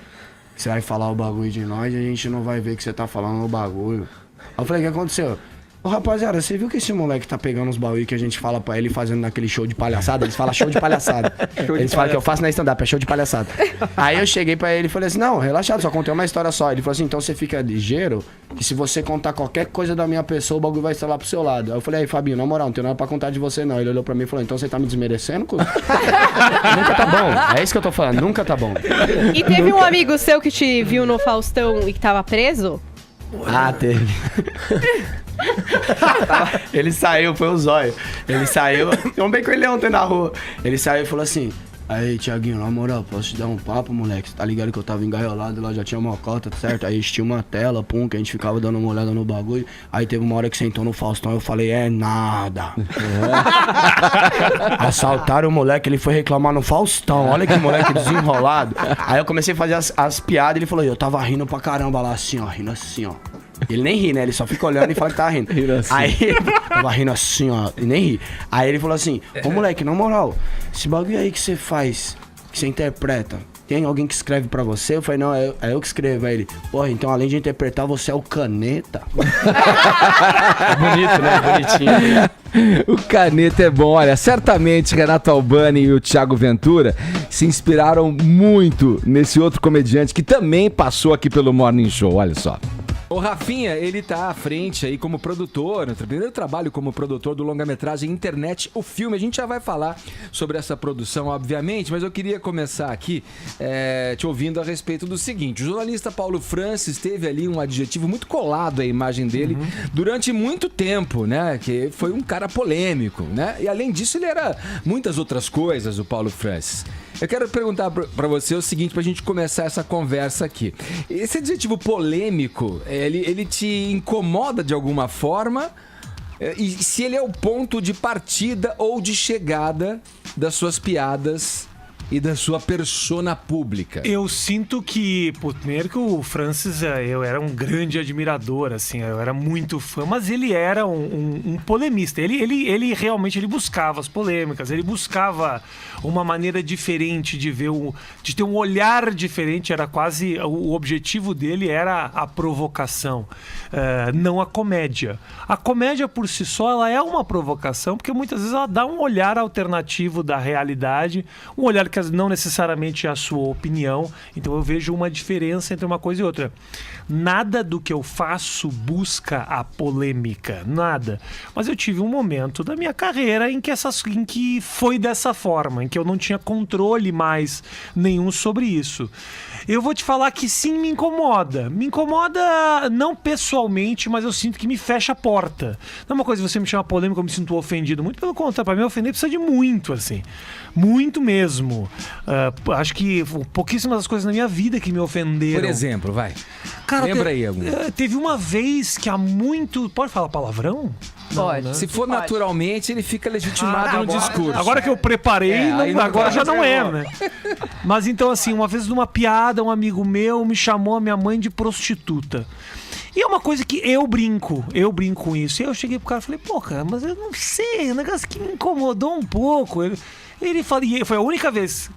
Você vai falar o bagulho de nós e a gente não vai ver que você tá falando o bagulho. Aí eu falei, o que aconteceu? Ô, rapaziada, você viu que esse moleque tá pegando os bagulho que a gente fala pra ele fazendo naquele show de palhaçada? Eles falam show de palhaçada. Eles falam que eu faço na stand-up, é show de palhaçada. Aí eu cheguei pra ele e falei assim, não, relaxado, só contei uma história só. Ele falou assim, então você fica ligeiro, que se você contar qualquer coisa da minha pessoa, o bagulho vai estar lá pro seu lado. Aí eu falei, aí, Fabinho, na moral, não tenho nada pra contar de você não. Ele olhou pra mim e falou, então você tá me desmerecendo, cuzão? Nunca tá bom, é isso que eu tô falando, nunca tá bom. E teve um amigo seu que te viu no Faustão e que tava preso? Ah, teve. Ele saiu, foi o Zóio. Ele saiu, eu bem com ele ontem na rua. Ele saiu e falou assim: aí, Thiaguinho, na moral, posso te dar um papo, moleque? Você tá ligado que eu tava engaiolado lá, já tinha uma cota, certo? Aí tinha uma tela, pum, que a gente ficava dando uma olhada no bagulho. Aí teve uma hora que sentou no Faustão, eu falei, é nada. Assaltaram o moleque, ele foi reclamar no Faustão. Olha que moleque desenrolado. Aí eu comecei a fazer as piadas, ele falou, eu tava rindo pra caramba lá, assim, ó, rindo assim, ó. Ele nem ri, né? Ele só fica olhando e fala que tá rindo. Assim. Aí, tava rindo assim, ó, e nem ri. Aí ele falou assim, ô moleque, na moral, esse bagulho aí que você faz, que você interpreta, tem alguém que escreve pra você? Eu falei, não, é eu que escrevo. Aí ele, porra, então além de interpretar, você é o Caneta? É bonito, né? Bonitinho. O Caneta é bom. Olha, certamente Renato Albani e o Thiago Ventura se inspiraram muito nesse outro comediante que também passou aqui pelo Morning Show. Olha só. O Rafinha, ele tá à frente aí como produtor, no primeiro trabalho como produtor do longa-metragem Internet, o filme. A gente já vai falar sobre essa produção, obviamente, mas eu queria começar aqui te ouvindo a respeito do seguinte. O jornalista Paulo Francis teve ali um adjetivo muito colado à imagem dele durante muito tempo, né? Que foi um cara polêmico, né? E além disso, ele era muitas outras coisas, o Paulo Francis. Eu quero perguntar pra você o seguinte, pra gente começar essa conversa aqui. Esse adjetivo polêmico, ele te incomoda de alguma forma? E se ele é o ponto de partida ou de chegada das suas piadas e da sua persona pública? Eu sinto que, primeiro que o Francis, eu era um grande admirador, assim, eu era muito fã, mas ele era um polemista. Ele realmente buscava as polêmicas, ele buscava uma maneira diferente de ver, de ter um olhar diferente, era quase, o objetivo dele era a provocação, não a comédia. A comédia por si só, ela é uma provocação, porque muitas vezes ela dá um olhar alternativo da realidade, um olhar que não necessariamente é a sua opinião. Então eu vejo uma diferença entre uma coisa e outra. Nada do que eu faço busca a polêmica, nada. Mas eu tive um momento da minha carreira em que foi dessa forma, em que eu não tinha controle mais nenhum sobre isso. Eu vou te falar que sim, me incomoda. Me incomoda não pessoalmente, mas eu sinto que me fecha a porta. Não é uma coisa que você me chama polêmica, eu me sinto ofendido. Muito pelo contrário, para mim ofender precisa de muito, assim. Muito mesmo. Acho que pouquíssimas das coisas na minha vida que me ofenderam. Por exemplo, vai. Cara, lembra aí algum? Teve uma vez que há muito... Pode falar palavrão? Pode. Não, né? Se for naturalmente, ele fica legitimado no discurso. Agora que eu preparei, agora já não é, né? Mas então, assim, uma vez numa piada, um amigo meu me chamou a minha mãe de prostituta. E é uma coisa que eu brinco com isso. E eu cheguei pro cara e falei, pô, cara, mas eu não sei, é um negócio que me incomodou um pouco. Ele falou, e foi a única vez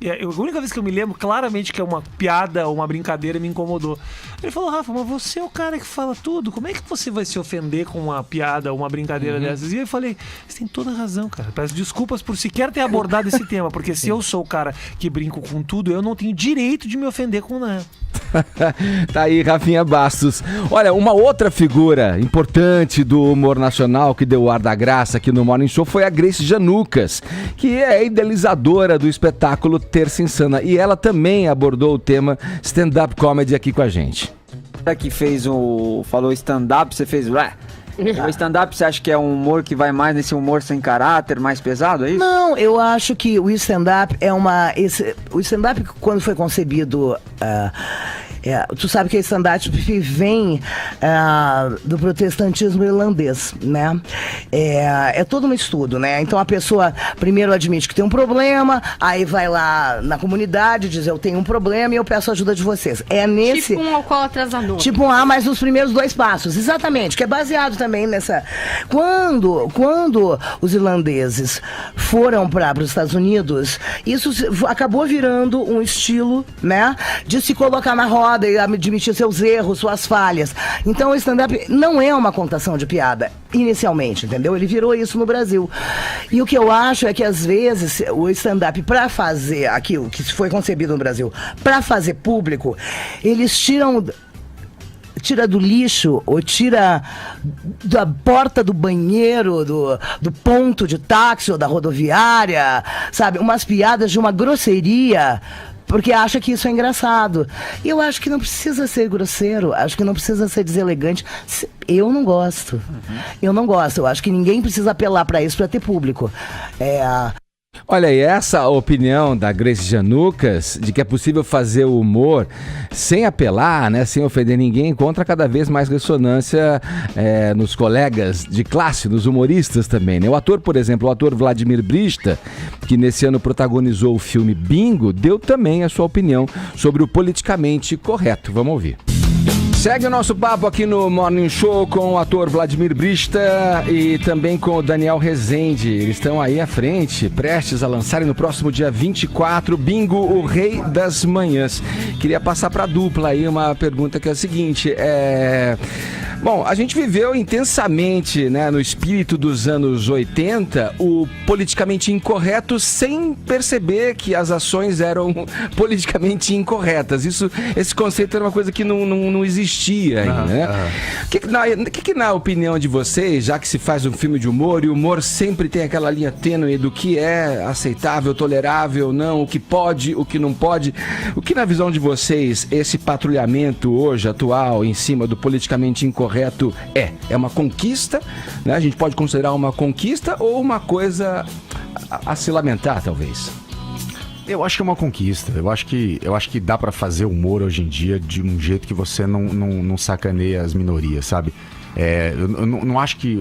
que eu me lembro claramente que é uma piada ou uma brincadeira me incomodou. Ele falou, Rafa, mas você é o cara que fala tudo, como é que você vai se ofender com uma piada ou uma brincadeira dessas? E eu falei, você tem toda a razão, cara. Peço desculpas por sequer ter abordado esse tema, porque se eu sou o cara que brinco com tudo, eu não tenho direito de me ofender com nada. Tá aí, Rafinha Bastos. Olha, uma outra figura importante do humor nacional que deu o ar da graça aqui no Morning Show foi a Grace Janucas, que é a idealizadora do espetáculo Terça Insana. E ela também abordou o tema stand-up comedy aqui com a gente. Que falou stand-up, você fez... O stand-up, você acha que é um humor que vai mais nesse humor sem caráter, mais pesado, é isso? Não, eu acho que o stand-up é o stand-up, quando foi concebido... tu sabe que o stand-up vem do protestantismo irlandês, né? É todo um estudo, né? Então a pessoa primeiro admite que tem um problema, aí vai lá na comunidade, diz eu tenho um problema e eu peço ajuda de vocês. Tipo um alcoólatra anônimo. Tipo mas nos primeiros 2 passos, exatamente, que é baseado também nessa... Quando os irlandeses foram para os Estados Unidos, isso acabou virando um estilo, né? De se colocar na roda e admitir seus erros, suas falhas. Então o stand-up não é uma contação de piada, inicialmente, entendeu? Ele virou isso no Brasil. E o que eu acho é que às vezes o stand-up, para fazer aquilo que foi concebido no Brasil, para fazer público, eles tira do lixo ou tira da porta do banheiro, do ponto de táxi ou da rodoviária, sabe? Umas piadas de uma grosseria, porque acha que isso é engraçado. E eu acho que não precisa ser grosseiro, acho que não precisa ser deselegante. Eu não gosto. Eu não gosto. Eu acho que ninguém precisa apelar para isso para ter público. Olha aí, essa opinião da Grace Janucas de que é possível fazer o humor sem apelar, né, sem ofender ninguém, encontra cada vez mais ressonância nos colegas de classe, nos humoristas também, né? O ator, por exemplo, o ator Vladimir Brista, que nesse ano protagonizou o filme Bingo, deu também a sua opinião sobre o politicamente correto. Vamos ouvir. Segue o nosso papo aqui no Morning Show com o ator Vladimir Brista e também com o Daniel Rezende. Eles estão aí à frente, prestes a lançarem no próximo dia 24, Bingo, o Rei das Manhãs. Queria passar para a dupla aí uma pergunta que é a seguinte, Bom, a gente viveu intensamente, né, no espírito dos anos 80, o politicamente incorreto sem perceber que as ações eram politicamente incorretas. Esse conceito era uma coisa que não existia ainda, né? Que na opinião de vocês, já que se faz um filme de humor, e o humor sempre tem aquela linha tênue do que é aceitável, tolerável, não, o que pode, o que não pode, o que na visão de vocês, esse patrulhamento hoje, atual, em cima do politicamente incorreto é uma conquista, né? A gente pode considerar uma conquista ou uma coisa a se lamentar, talvez? Eu acho que é uma conquista. Eu acho que dá pra fazer humor hoje em dia de um jeito que você não sacaneia as minorias, sabe? Eu não acho que...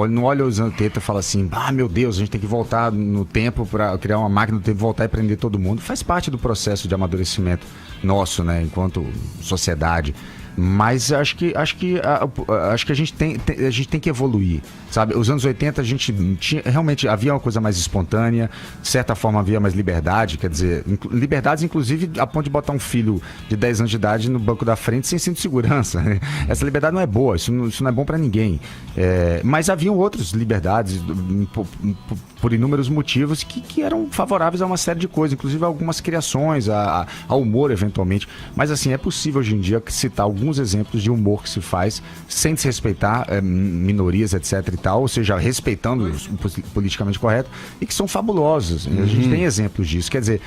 Não olha os anos 80 e fala assim, meu Deus, a gente tem que voltar no tempo pra criar uma máquina do tempo, voltar e prender todo mundo. Faz parte do processo de amadurecimento nosso, né, enquanto sociedade. Mas acho que a gente tem que evoluir, sabe? Os anos 80 a gente realmente havia uma coisa mais espontânea, de certa forma havia mais liberdade, quer dizer, liberdades inclusive a ponto de botar um filho de 10 anos de idade no banco da frente sem cinto de segurança. Essa liberdade não é boa, isso não é bom pra ninguém. Mas haviam outras liberdades por inúmeros motivos que eram favoráveis a uma série de coisas, inclusive algumas criações, ao humor eventualmente. Mas assim, é possível hoje em dia citar alguns exemplos de humor que se faz sem desrespeitar minorias, etc e tal, ou seja, respeitando o politicamente correto, e que são fabulosos. A gente tem exemplos disso. Quer dizer,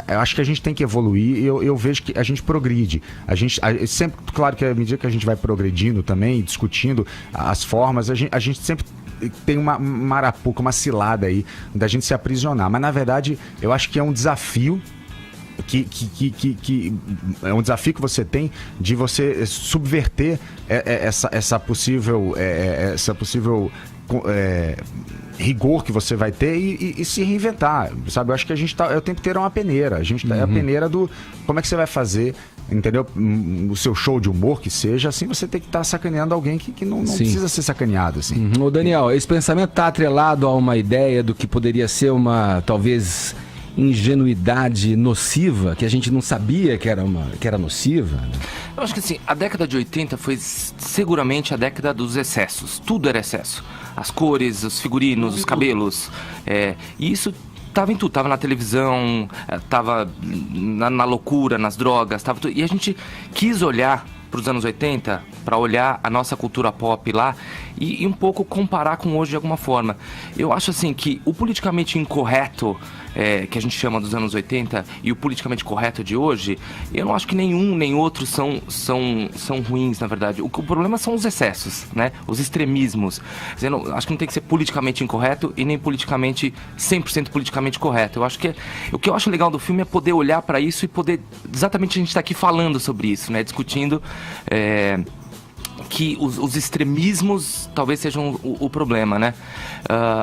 eu acho que a gente tem que evoluir e eu vejo que a gente progride. Sempre, claro que à medida que a gente vai progredindo também, discutindo as formas, a gente sempre tem uma marapuca, uma cilada aí da gente se aprisionar. Mas na verdade, eu acho que é um desafio que é um desafio que você tem de você subverter essa possível rigor que você vai ter e se reinventar, sabe? Eu acho que a gente é o tempo inteiro uma peneira. A gente é a peneira do como é que você vai fazer, entendeu? O seu show de humor que seja, assim você tem que estar sacaneando alguém que não precisa ser sacaneado, assim. Ô Daniel, esse pensamento está atrelado a uma ideia do que poderia ser uma, talvez, ingenuidade nociva, que a gente não sabia que era nociva? Eu acho que assim, a década de 80 foi seguramente a década dos excessos. Tudo era excesso. As cores, os figurinos, os cabelos. E isso tava em tudo. Tava na televisão, tava na loucura, nas drogas, tava tudo. E a gente quis olhar para os anos 80, para olhar a nossa cultura pop lá e um pouco comparar com hoje de alguma forma. Eu acho assim que o politicamente incorreto que a gente chama dos anos 80 e o politicamente correto de hoje, eu não acho que nenhum nem outro são ruins, na verdade. O problema são os excessos, né? Os extremismos. Acho que não tem que ser politicamente incorreto e nem politicamente 100% politicamente correto. Eu acho que o que eu acho legal do filme é poder olhar para isso e poder, exatamente a gente está aqui falando sobre isso, né? Discutindo que os extremismos talvez sejam o problema, né?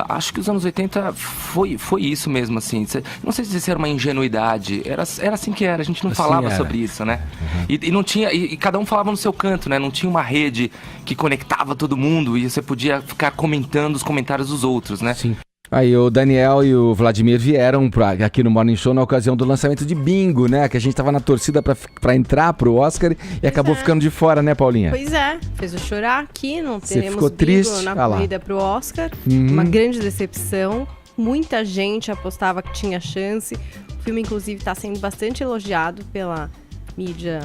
Acho que os anos 80 foi isso mesmo, assim. Não sei se isso era uma ingenuidade, era assim que era, a gente não falava sobre isso, né? E não tinha, e cada um falava no seu canto, né? Não tinha uma rede que conectava todo mundo e você podia ficar comentando os comentários dos outros, né? Sim. Aí o Daniel e o Vladimir vieram aqui no Morning Show na ocasião do lançamento de Bingo, né? Que a gente tava na torcida pra entrar pro Oscar e acabou ficando de fora, né, Paulinha? Pois é, fez eu chorar aqui, não Você teremos ficou Bingo triste? na corrida pro Oscar. Uma grande decepção. Muita gente apostava que tinha chance. O filme, inclusive, está sendo bastante elogiado pela mídia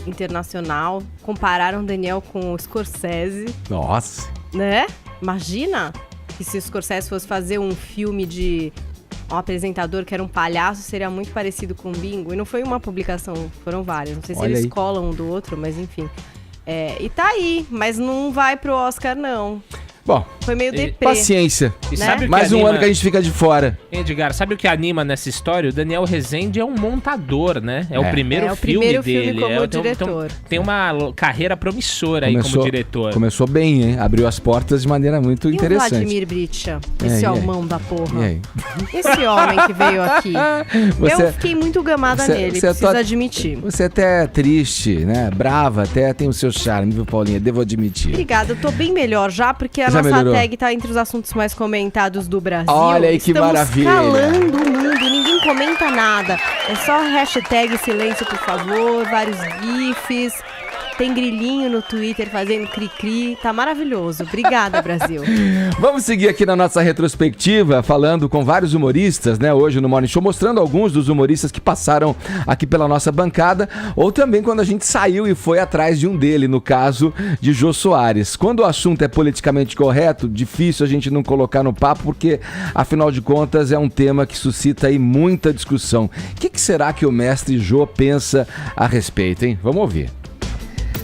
internacional. Compararam Daniel com o Scorsese. Nossa! Né? Imagina que se o Scorsese fosse fazer um filme de um apresentador que era um palhaço, seria muito parecido com o Bingo. E não foi uma publicação, foram várias. Não sei se eles colam um do outro, mas enfim. E tá aí, mas não vai pro Oscar, não. Bom, foi meio deprê. Paciência. E sabe o que mais um ano que a gente fica de fora. Edgar, sabe o que anima nessa história? O Daniel Rezende é um montador, né? É o primeiro filme dele. Como diretor. Tem uma carreira promissora aí como diretor. Começou bem, hein? Abriu as portas de maneira muito interessante. E o Vladimir Bricha, esse almão da porra. E aí? Esse homem que veio aqui. Eu fiquei muito gamada nele, preciso admitir. Você até é triste, né? Brava, até tem o seu charme, viu, Paulinha? Devo admitir. Obrigada, eu tô bem melhor já, porque a nossa tag tá entre os assuntos mais comentados do Brasil. Olha aí que maravilha. Estamos calando o mundo, ninguém comenta nada. É só hashtag silêncio, por favor, vários gifs. tem grilinho no Twitter fazendo cri-cri. Tá maravilhoso. Obrigada, Brasil. Vamos seguir aqui na nossa retrospectiva, falando com vários humoristas, né? Hoje no Morning Show, mostrando alguns dos humoristas que passaram aqui pela nossa bancada, ou também quando a gente saiu e foi atrás de um dele, no caso de Jô Soares. Quando o assunto é politicamente correto, difícil a gente não colocar no papo, porque, afinal de contas, é um tema que suscita aí muita discussão. O que será que o mestre Jô pensa a respeito, hein? Vamos ouvir.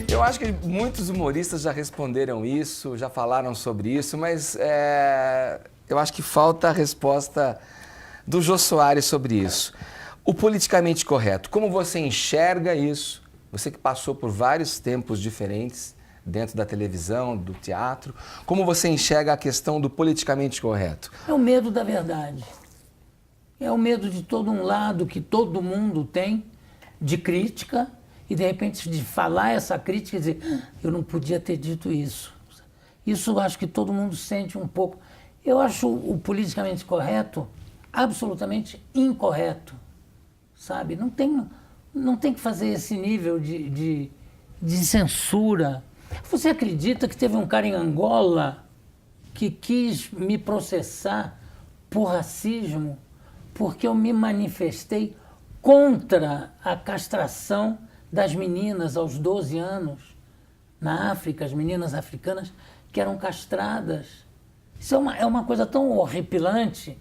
Eu acho que muitos humoristas já responderam isso, já falaram sobre isso, mas eu acho que falta a resposta do Jô Soares sobre isso. O politicamente correto, como você enxerga isso? Você que passou por vários tempos diferentes dentro da televisão, do teatro, como você enxerga a questão do politicamente correto? É o medo da verdade. É o medo de todo um lado que todo mundo tem de crítica e, de repente, de falar essa crítica e dizer, eu não podia ter dito isso. Isso eu acho que todo mundo sente um pouco. Eu acho o politicamente correto absolutamente incorreto, sabe? Não tem que fazer esse nível de censura. Você acredita que teve um cara em Angola que quis me processar por racismo porque eu me manifestei contra a castração das meninas aos 12 anos na África, as meninas africanas que eram castradas. Isso é uma coisa tão horripilante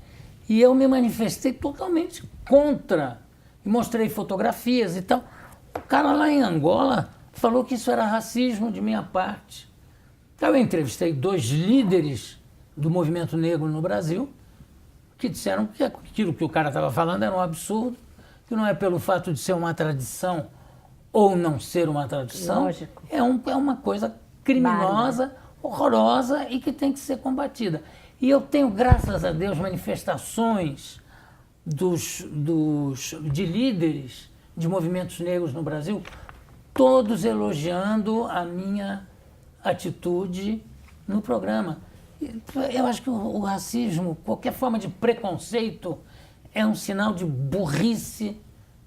e eu me manifestei totalmente contra. E mostrei fotografias e tal. O cara lá em Angola falou que isso era racismo de minha parte. Então eu entrevistei 2 líderes do movimento negro no Brasil que disseram que aquilo que o cara estava falando era um absurdo, que não é pelo fato de ser uma tradição ou não ser uma tradição, é uma coisa criminosa, horrorosa e que tem que ser combatida. E eu tenho, graças a Deus, manifestações de líderes de movimentos negros no Brasil, todos elogiando a minha atitude no programa. Eu acho que o racismo, qualquer forma de preconceito, é um sinal de burrice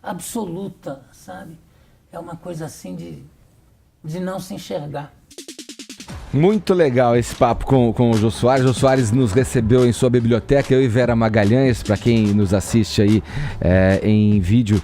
absoluta, sabe? É uma coisa assim de não se enxergar. Muito legal esse papo com o Jô Soares. O Jô Soares nos recebeu em sua biblioteca, eu e Vera Magalhães, para quem nos assiste aí em vídeo,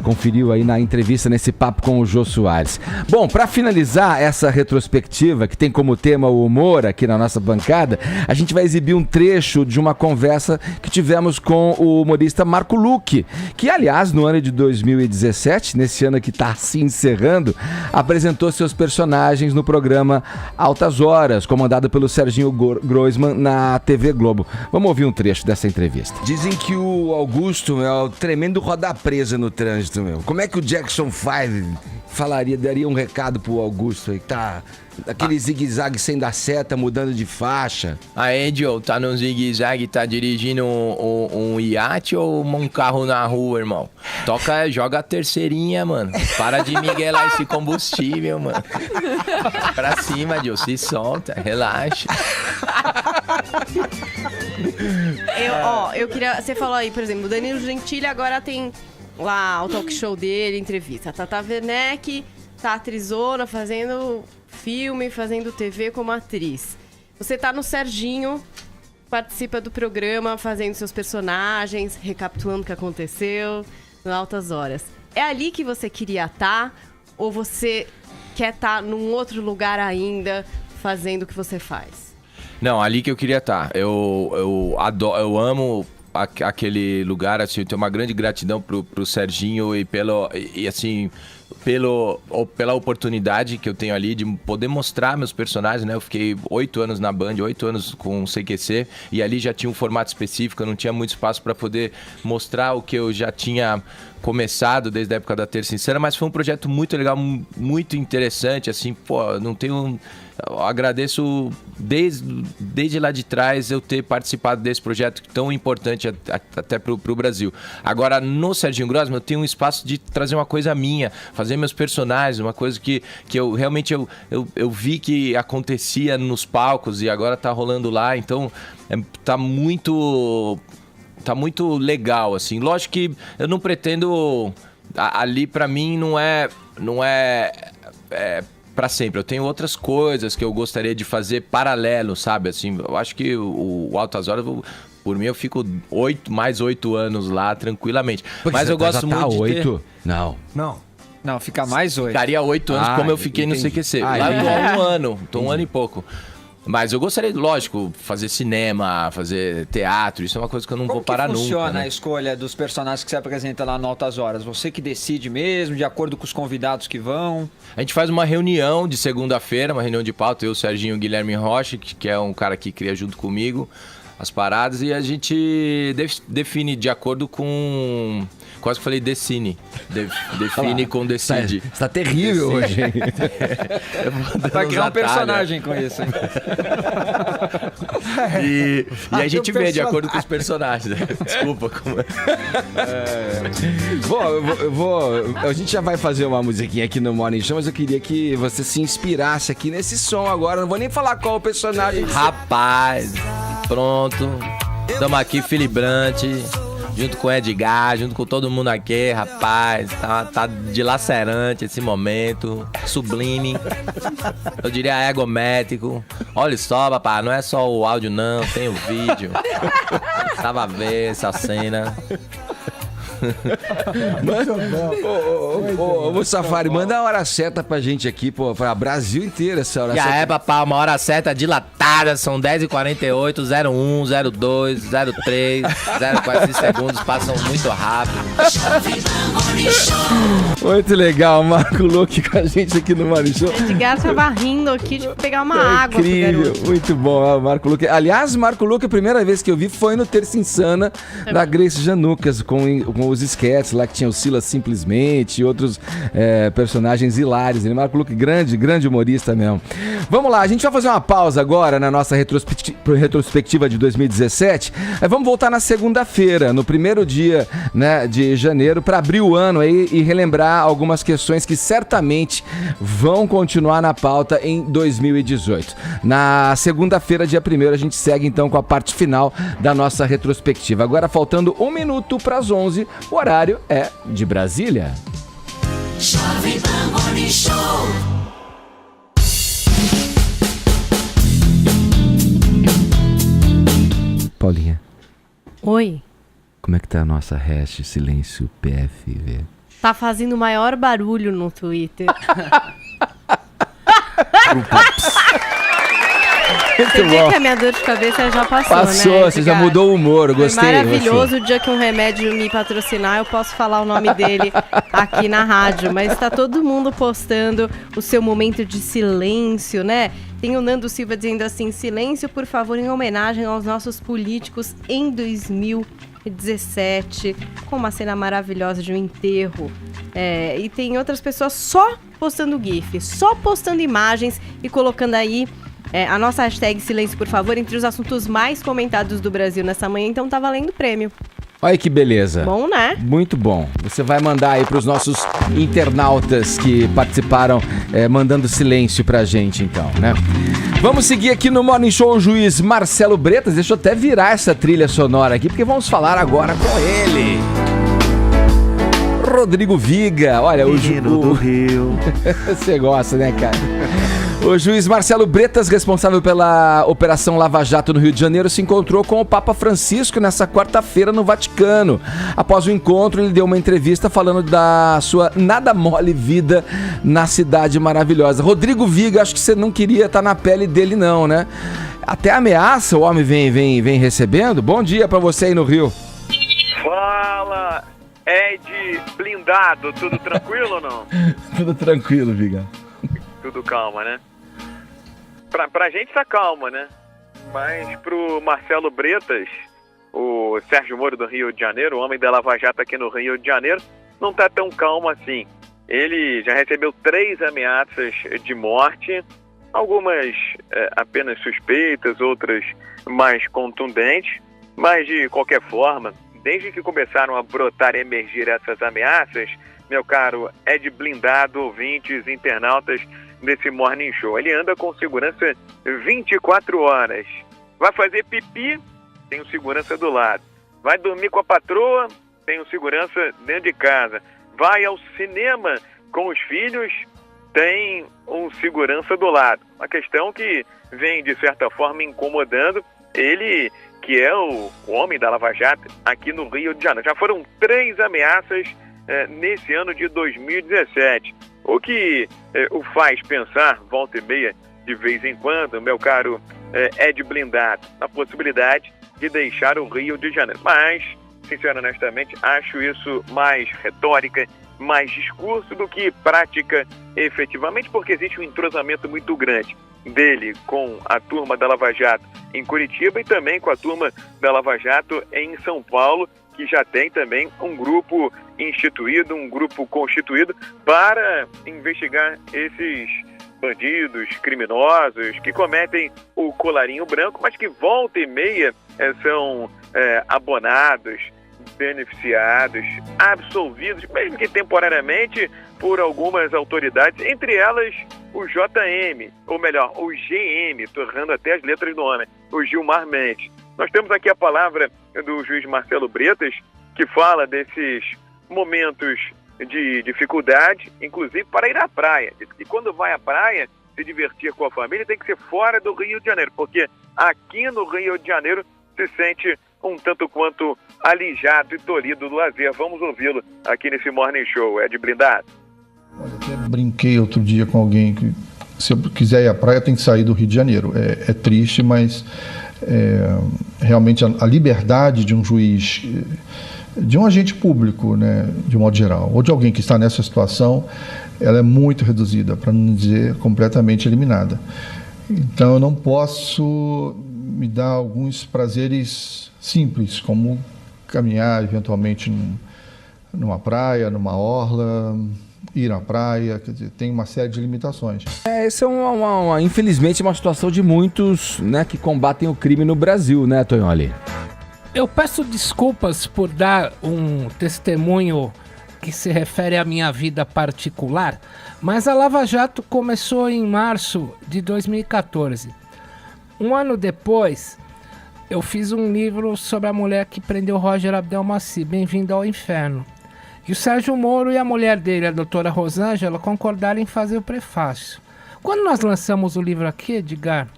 conferiu aí na entrevista, nesse papo com o Jô Soares. Bom, para finalizar essa retrospectiva, que tem como tema o humor aqui na nossa bancada, a gente vai exibir um trecho de uma conversa que tivemos com o humorista Marco Luque, que, aliás, no ano de 2017, nesse ano que está se encerrando, apresentou seus personagens no programa Altas Horas, comandado pelo Serginho Groisman na TV Globo. Vamos ouvir um trecho dessa entrevista. Dizem que o Augusto é o tremendo rodar presa no trânsito, meu. Como é que o Jackson 5 daria um recado pro Augusto aí, tá? Aquele zigue-zague sem dar seta, mudando de faixa. Aí, Joe, tá no zigue-zague, tá dirigindo um iate ou um carro na rua, irmão? Joga a terceirinha, mano. Para de miguelar esse combustível, mano. Pra cima, Joe, se solta, relaxa. Eu queria... Você falou aí, por exemplo, o Danilo Gentili agora tem lá o talk show dele, entrevista. A Tata Werneck tá atrizona, fazendo filme, fazendo TV como atriz. Você tá no Serginho, participa do programa, fazendo seus personagens, recapitulando o que aconteceu, no Altas Horas. É ali que você queria estar? Ou você quer estar num outro lugar ainda, fazendo o que você faz? Não, ali que eu queria estar. Eu adoro, eu amo aquele lugar, assim, eu tenho uma grande gratidão pro Serginho e pela oportunidade que eu tenho ali de poder mostrar meus personagens, né? Eu fiquei 8 anos na Band, 8 anos com o CQC, e ali já tinha um formato específico, eu não tinha muito espaço para poder mostrar o que eu já tinha começado desde a época da Terça Insana, mas foi um projeto muito legal, muito interessante, assim, pô, não tenho... Eu agradeço desde lá de trás eu ter participado desse projeto tão importante até pro Brasil. Agora, no Serginho Groisman, eu tenho um espaço de trazer uma coisa minha, fazer meus personagens, uma coisa que eu realmente eu vi que acontecia nos palcos e agora tá rolando lá, então tá muito legal, assim. Lógico que eu não pretendo... Ali, pra mim, não é pra sempre. Eu tenho outras coisas que eu gostaria de fazer paralelo, sabe? Assim, eu acho que o Altas Horas, por mim, eu fico mais 8 anos lá, tranquilamente. Mas eu gosto muito de 8? Não. Não, fica mais 8. Ficaria 8 anos como eu fiquei no CQC. Lá eu tô há 1 ano, tô 1 ano e pouco. Mas eu gostaria, lógico, fazer cinema, fazer teatro, isso é uma coisa que eu não vou parar nunca. Como funciona né? a escolha dos personagens que você apresenta lá no Altas Horas? Você que decide mesmo, de acordo com os convidados que vão? A gente faz uma reunião de segunda-feira, uma reunião de pauta, eu, o Serginho Guilherme Rocha, que é um cara que cria junto comigo as paradas, e a gente define de acordo com... Quase que falei decine. Define com decide. Você tá terrível hoje, hein? Vai criar um personagem com isso. E a gente vê de acordo com os personagens. Desculpa. A gente já vai fazer uma musiquinha aqui no Morning Show, mas eu queria que você se inspirasse aqui nesse som agora. Não vou nem falar qual o personagem. Rapaz, pronto. Estamos aqui, Filibrante. Junto com o Edgar, junto com todo mundo aqui, rapaz, tá dilacerante esse momento, sublime, eu diria egométrico. Olha só, papai, não é só o áudio não, tem o vídeo. Tava a ver essa cena. Ô, Safari, manda a hora certa pra gente aqui, pô, pra Brasil inteiro essa hora certa. Já é, papai, uma hora certa dilatada, são 10h48, 01, 02, 03, 0,45 segundos, passam muito rápido. Muito legal, Marco Luque com a gente aqui no Morning Show. Edgar tava rindo aqui de pegar uma água. Incrível, muito bom, Marco Luque. Aliás, Marco Luque, a primeira vez que eu vi foi no Terça Insana da Grace Janucas, com os sketches lá que tinha o Silas Simplesmente e outros personagens hilários. Ele, Marco Luque, grande humorista mesmo. Vamos lá, a gente vai fazer uma pausa agora na nossa retrospectiva de 2017. Vamos voltar na segunda-feira, no primeiro dia, né, de janeiro, para abrir o ano aí e relembrar algumas questões que certamente vão continuar na pauta em 2018. Na segunda-feira, dia 1º, a gente segue então com a parte final da nossa retrospectiva. Agora, faltando 1 minuto para as 11, o horário é de Brasília. Jovem Pan Morning Show. Paulinha. Oi. Como é que tá a nossa hash silêncio PFV? Tá fazendo o maior barulho no Twitter. Você vê que a minha dor de cabeça já passou, né? Passou, você já mudou o humor, eu gostei. Foi maravilhoso. O dia que um remédio me patrocinar, eu posso falar o nome dele aqui na rádio. Mas tá todo mundo postando o seu momento de silêncio, né? Tem o Nando Silva dizendo assim: silêncio, por favor, em homenagem aos nossos políticos em 2017, com uma cena maravilhosa de um enterro. E tem outras pessoas só postando GIF, só postando imagens e colocando aí a nossa hashtag silêncio, por favor, entre os assuntos mais comentados do Brasil nessa manhã. Então tá valendo prêmio. Olha que beleza. Bom, né? Muito bom. Você vai mandar aí pros nossos internautas que participaram, mandando silêncio pra gente, então, né? Vamos seguir aqui no Morning Show o juiz Marcelo Bretas. Deixa eu até virar essa trilha sonora aqui, porque vamos falar agora com ele. Rodrigo Viga. Olha, o do Rio. Você gosta, né, cara? O juiz Marcelo Bretas, responsável pela Operação Lava Jato no Rio de Janeiro, se encontrou com o Papa Francisco nessa quarta-feira no Vaticano. Após o encontro, ele deu uma entrevista falando da sua nada mole vida na cidade maravilhosa. Rodrigo Viga, acho que você não queria estar na pele dele não, né? Até ameaça o homem vem recebendo. Bom dia pra você aí no Rio. Fala, Ed blindado, tudo tranquilo ou não? Tudo tranquilo, Viga. Tudo calma, né? Pra gente tá calma, né? Mas pro Marcelo Bretas, o Sérgio Moro do Rio de Janeiro, o homem da Lava Jato aqui no Rio de Janeiro, não tá tão calmo assim. Ele já recebeu 3 ameaças de morte, algumas apenas suspeitas, outras mais contundentes, mas de qualquer forma, desde que começaram a brotar e emergir essas ameaças, meu caro Ed blindado, ouvintes, internautas desse Morning Show, ele anda com segurança 24 horas. Vai fazer pipi, tem um segurança do lado. Vai dormir com a patroa, tem um segurança dentro de casa. Vai ao cinema com os filhos, tem um segurança do lado. Uma questão que vem, de certa forma, incomodando ele, que é o homem da Lava Jato aqui no Rio de Janeiro. Já foram 3 ameaças nesse ano de 2017, o que o faz pensar, volta e meia, de vez em quando, meu caro Ed Blindado, na possibilidade de deixar o Rio de Janeiro. Mas, sinceramente, honestamente, acho isso mais retórica, mais discurso do que prática efetivamente, porque existe um entrosamento muito grande dele com a turma da Lava Jato em Curitiba e também com a turma da Lava Jato em São Paulo, que já tem também um grupo instituído, um grupo constituído para investigar esses bandidos, criminosos que cometem o colarinho branco, mas que volta e meia são abonados, beneficiados, absolvidos, mesmo que temporariamente, por algumas autoridades, entre elas o JM, ou melhor, o GM, torrando até as letras do homem, o Gilmar Mendes. Nós temos aqui a palavra do juiz Marcelo Bretas, que fala desses momentos de dificuldade, inclusive para ir à praia. Diz que quando vai à praia, se divertir com a família, tem que ser fora do Rio de Janeiro, porque aqui no Rio de Janeiro se sente um tanto quanto alijado e tolhido do lazer. Vamos ouvi-lo aqui nesse Morning Show. Ed Blindado. Brinquei outro dia com alguém que, se eu quiser ir à praia, tem que sair do Rio de Janeiro. É triste, mas realmente a liberdade de um juiz, de um agente público, né, de modo geral, ou de alguém que está nessa situação, ela é muito reduzida, para não dizer completamente eliminada. Então eu não posso me dar alguns prazeres simples, como caminhar eventualmente numa praia, numa orla, ir à praia, quer dizer, tem uma série de limitações. Essa é infelizmente uma situação de muitos, né, que combatem o crime no Brasil, né, Tonholi? Eu peço desculpas por dar um testemunho que se refere à minha vida particular, mas a Lava Jato começou em março de 2014. Um ano depois, eu fiz um livro sobre a mulher que prendeu Roger Abdelmaci, Bem-vindo ao Inferno. E o Sérgio Moro e a mulher dele, a doutora Rosângela, concordaram em fazer o prefácio. Quando nós lançamos o livro aqui, Edgar,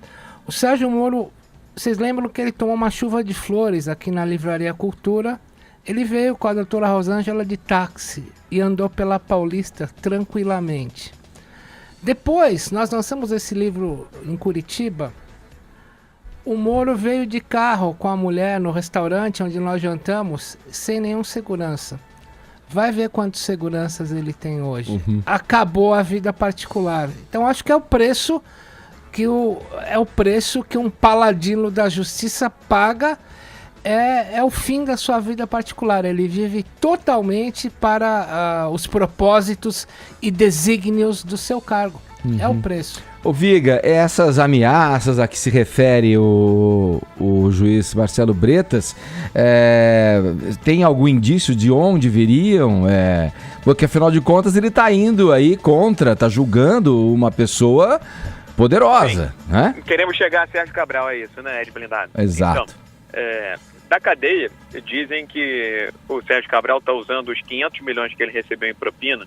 o Sérgio Moro, vocês lembram que ele tomou uma chuva de flores aqui na Livraria Cultura? Ele veio com a doutora Rosângela de táxi e andou pela Paulista tranquilamente. Depois, nós lançamos esse livro em Curitiba. O Moro veio de carro com a mulher no restaurante onde nós jantamos, sem nenhum segurança. Vai ver quantos seguranças ele tem hoje. Acabou a vida particular. Então acho que é o preço que um paladino da justiça paga. É o fim da sua vida particular. Ele vive totalmente para os propósitos e desígnios do seu cargo. É o preço. Ô Viga, essas ameaças a que se refere o juiz Marcelo Bretas, tem algum indício de onde viriam? Porque afinal de contas ele está indo aí está julgando uma pessoa poderosa, né? Queremos chegar a Sérgio Cabral, é isso, né, Ed Blindado? Exato. Então, da cadeia, dizem que o Sérgio Cabral está usando os 500 milhões que ele recebeu em propina,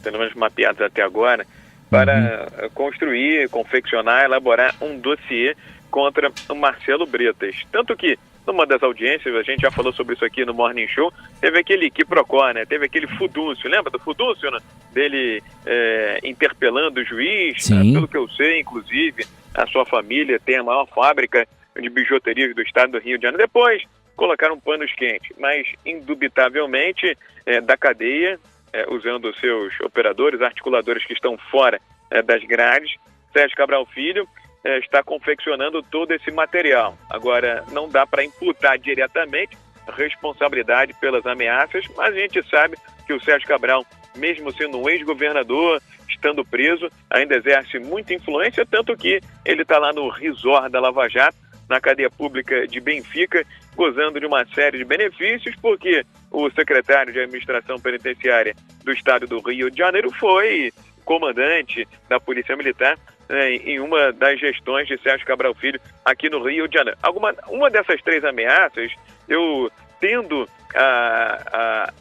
pelo menos mapeados até agora, para construir, confeccionar, elaborar um dossiê contra o Marcelo Bretas. Tanto que, numa das audiências, a gente já falou sobre isso aqui no Morning Show, teve aquele quiprocó, né? Teve aquele fudúncio, lembra do fudúncio, né? Dele interpelando o juiz, né? Pelo que eu sei, inclusive, a sua família tem a maior fábrica de bijuterias do estado do Rio de Janeiro. Depois colocaram panos quentes, mas indubitavelmente da cadeia, usando os seus operadores, articuladores que estão fora das grades, Sérgio Cabral Filho está confeccionando todo esse material. Agora, não dá para imputar diretamente responsabilidade pelas ameaças, mas a gente sabe que o Sérgio Cabral, mesmo sendo um ex-governador, estando preso, ainda exerce muita influência, tanto que ele está lá no resort da Lava Jato, na cadeia pública de Benfica, gozando de uma série de benefícios, porque o secretário de Administração Penitenciária do Estado do Rio de Janeiro foi comandante da Polícia Militar em uma das gestões de Sérgio Cabral Filho aqui no Rio de Janeiro. Uma dessas 3 ameaças, eu tendo a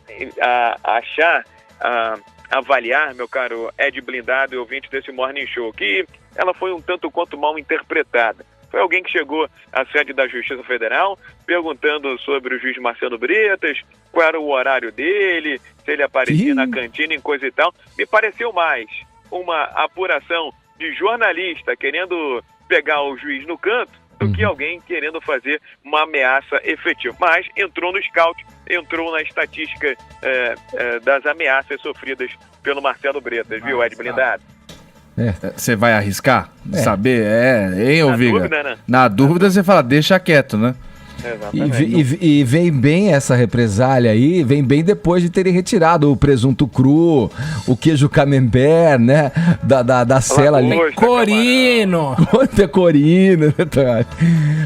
achar avaliar, meu caro Ed Blindado e ouvinte desse Morning Show, que ela foi um tanto quanto mal interpretada. Foi alguém que chegou à sede da Justiça Federal perguntando sobre o juiz Marcelo Bretas, qual era o horário dele, se ele aparecia na cantina e coisa e tal. Me pareceu mais uma apuração de jornalista querendo pegar o juiz no canto do que alguém querendo fazer uma ameaça efetiva. Mas entrou no scout, entrou na estatística das ameaças sofridas pelo Marcelo Bretas, viu, Ed Blindado? Você vai arriscar? Saber? Hein, ô Viga? Dúvida, né? Na dúvida você fala, deixa quieto, né? E vem bem essa represália aí, vem bem depois de terem retirado o presunto cru, o queijo camembert, né? Da cela ali. Pecorino! Pecorino,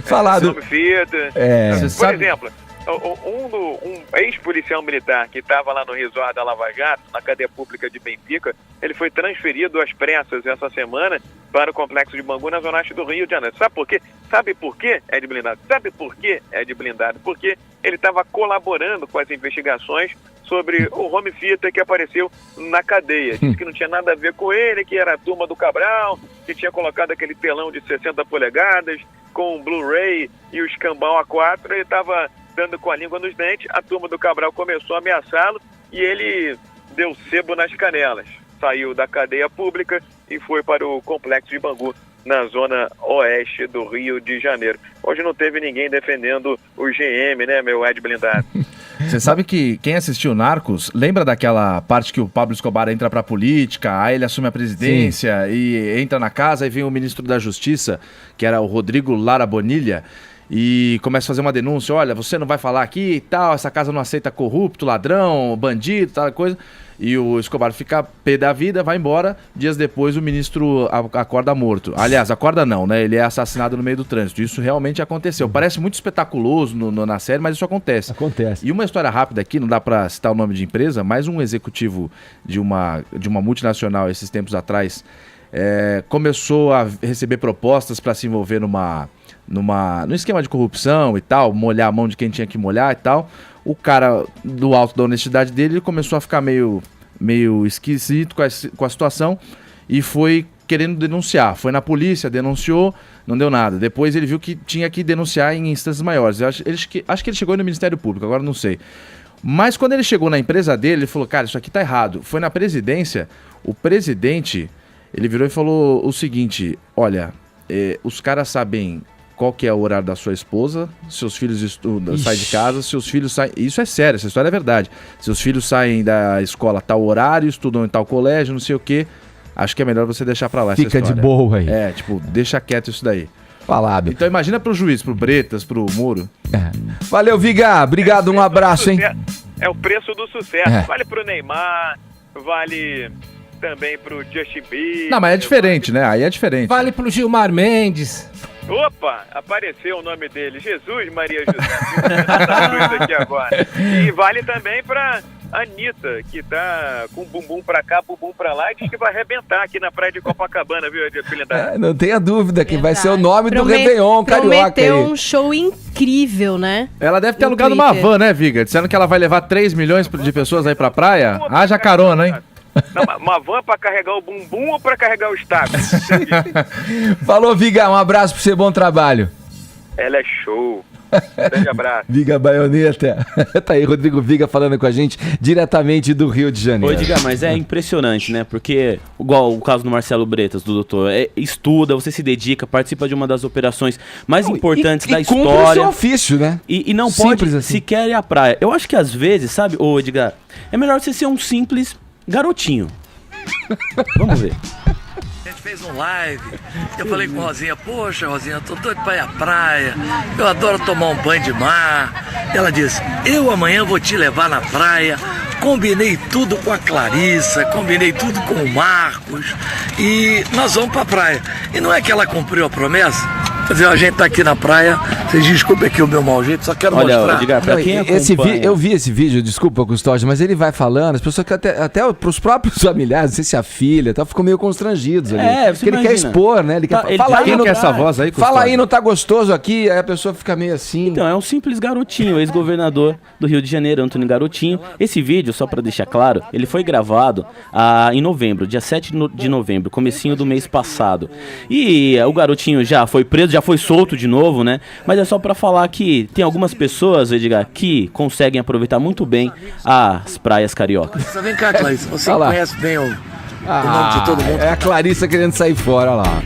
falado. Por exemplo, um ex-policial militar que estava lá no resort da Lava Jato, na cadeia pública de Benfica, ele foi transferido às pressas essa semana para o complexo de Bangu, na zona oeste do Rio de Janeiro. Sabe por quê? Sabe por quê, Ed Blindado? Sabe por quê, Ed Blindado? Porque ele estava colaborando com as investigações sobre o home theater que apareceu na cadeia. Disse que não tinha nada a ver com ele, que era a turma do Cabral, que tinha colocado aquele telão de 60 polegadas com o Blu-ray e o escambau A4. Ele estava dando com a língua nos dentes, a turma do Cabral começou a ameaçá-lo e ele deu sebo nas canelas. Saiu da cadeia pública e foi para o complexo de Bangu, na zona oeste do Rio de Janeiro. Hoje não teve ninguém defendendo o GM, né, meu Ed Blindado? Você sabe que quem assistiu Narcos, lembra daquela parte que o Pablo Escobar entra pra política, aí ele assume a presidência e entra na casa, aí vem o ministro da Justiça, que era o Rodrigo Lara Bonilha, e começa a fazer uma denúncia, olha, você não vai falar aqui e tal, essa casa não aceita corrupto, ladrão, bandido, tal coisa. E o Escobar fica pé da vida, vai embora. Dias depois o ministro acorda morto. Aliás, acorda não, né? Ele é assassinado no meio do trânsito. Isso realmente aconteceu. Parece muito espetaculoso na série, mas isso acontece. Acontece. E uma história rápida aqui, não dá pra citar o nome de empresa, mas um executivo de uma multinacional esses tempos atrás começou a receber propostas para se envolver num esquema de corrupção e tal, molhar a mão de quem tinha que molhar e tal. O cara, do alto da honestidade dele, ele começou a ficar meio esquisito com a situação e foi querendo denunciar. Foi na polícia, denunciou, não deu nada. Depois ele viu que tinha que denunciar em instâncias maiores. Acho que ele chegou no Ministério Público, agora não sei. Mas quando ele chegou na empresa dele, ele falou, cara, isso aqui tá errado. Foi na presidência, o presidente, ele virou e falou o seguinte, olha, os caras sabem qual que é o horário da sua esposa, seus filhos saem de casa, seus filhos saem... Isso é sério, essa história é verdade. Seus filhos saem da escola a tal horário, estudam em tal colégio, não sei o quê. Acho que é melhor você deixar pra lá essa história. Fica de boa aí. Deixa quieto isso daí. Falado. Então imagina pro juiz, pro Bretas, pro Moro. Valeu, Viga. Obrigado, um abraço, hein? É o preço do sucesso. Vale pro Neymar, vale também pro Justin Bieber. Não, mas é diferente, né? Aí é diferente. Vale pro Gilmar Mendes. Opa, apareceu o nome dele, Jesus Maria José. Aqui agora. E vale também pra Anitta, que tá com bumbum pra cá, bumbum pra lá, e diz que vai arrebentar aqui na praia de Copacabana, viu, Edilidade? Não tenha dúvida que vai ser o nome do Réveillon carioca. Prometeu um show incrível, né? Ela deve ter alugado uma van, né, Viga? Disseram que ela vai levar 3 milhões de pessoas aí pra praia. Haja carona, hein? Não, uma van pra carregar o bumbum ou pra carregar os tacos? Falou, Viga, um abraço pra você, bom trabalho. Ela é show. Grande abraço. Viga Baioneta. Tá aí, Rodrigo Viga falando com a gente diretamente do Rio de Janeiro. Oi, Diga, mas é impressionante, né? Porque, igual o caso do Marcelo Bretas, do doutor, estuda, você se dedica, participa de uma das operações mais importantes da história. Cumpre o seu ofício, né? E não pode sequer ir à praia. Eu acho que às vezes, sabe, ô Edgar, é melhor você ser um simples garotinho. Vamos ver. A gente fez um live, eu falei com a Rosinha, poxa Rosinha, tô doido pra ir à praia, eu adoro tomar um banho de mar. Ela disse, eu amanhã vou te levar na praia. Combinei tudo com a Clarissa, combinei tudo com o Marcos e nós vamos pra praia. E não é que ela cumpriu a promessa? Mas a gente tá aqui na praia. Vocês desculpem aqui o meu mau jeito, só quero mostrar. Edgar, pra quem eu vi esse vídeo, desculpa, Custódio, mas ele vai falando, as pessoas que até pros próprios familiares, não sei se a filha, ficam meio constrangidos ali. Porque ele quer expor, né? Ele quer falar aí, não quer essa voz aí, Custódio. Fala aí, não tá gostoso aqui, aí a pessoa fica meio assim. Então, é um simples garotinho, ex-governador do Rio de Janeiro, Antônio Garotinho. Esse vídeo, só pra deixar claro, ele foi gravado em novembro, dia 7 de novembro, comecinho do mês passado. E o garotinho já foi preso, já foi solto de novo, né? Mas é só pra falar que tem algumas pessoas, Edgar, que conseguem aproveitar muito bem as praias cariocas. Vem cá, Clarice, você conhece bem o nome de todo mundo. É a Clarissa querendo sair fora, olha lá.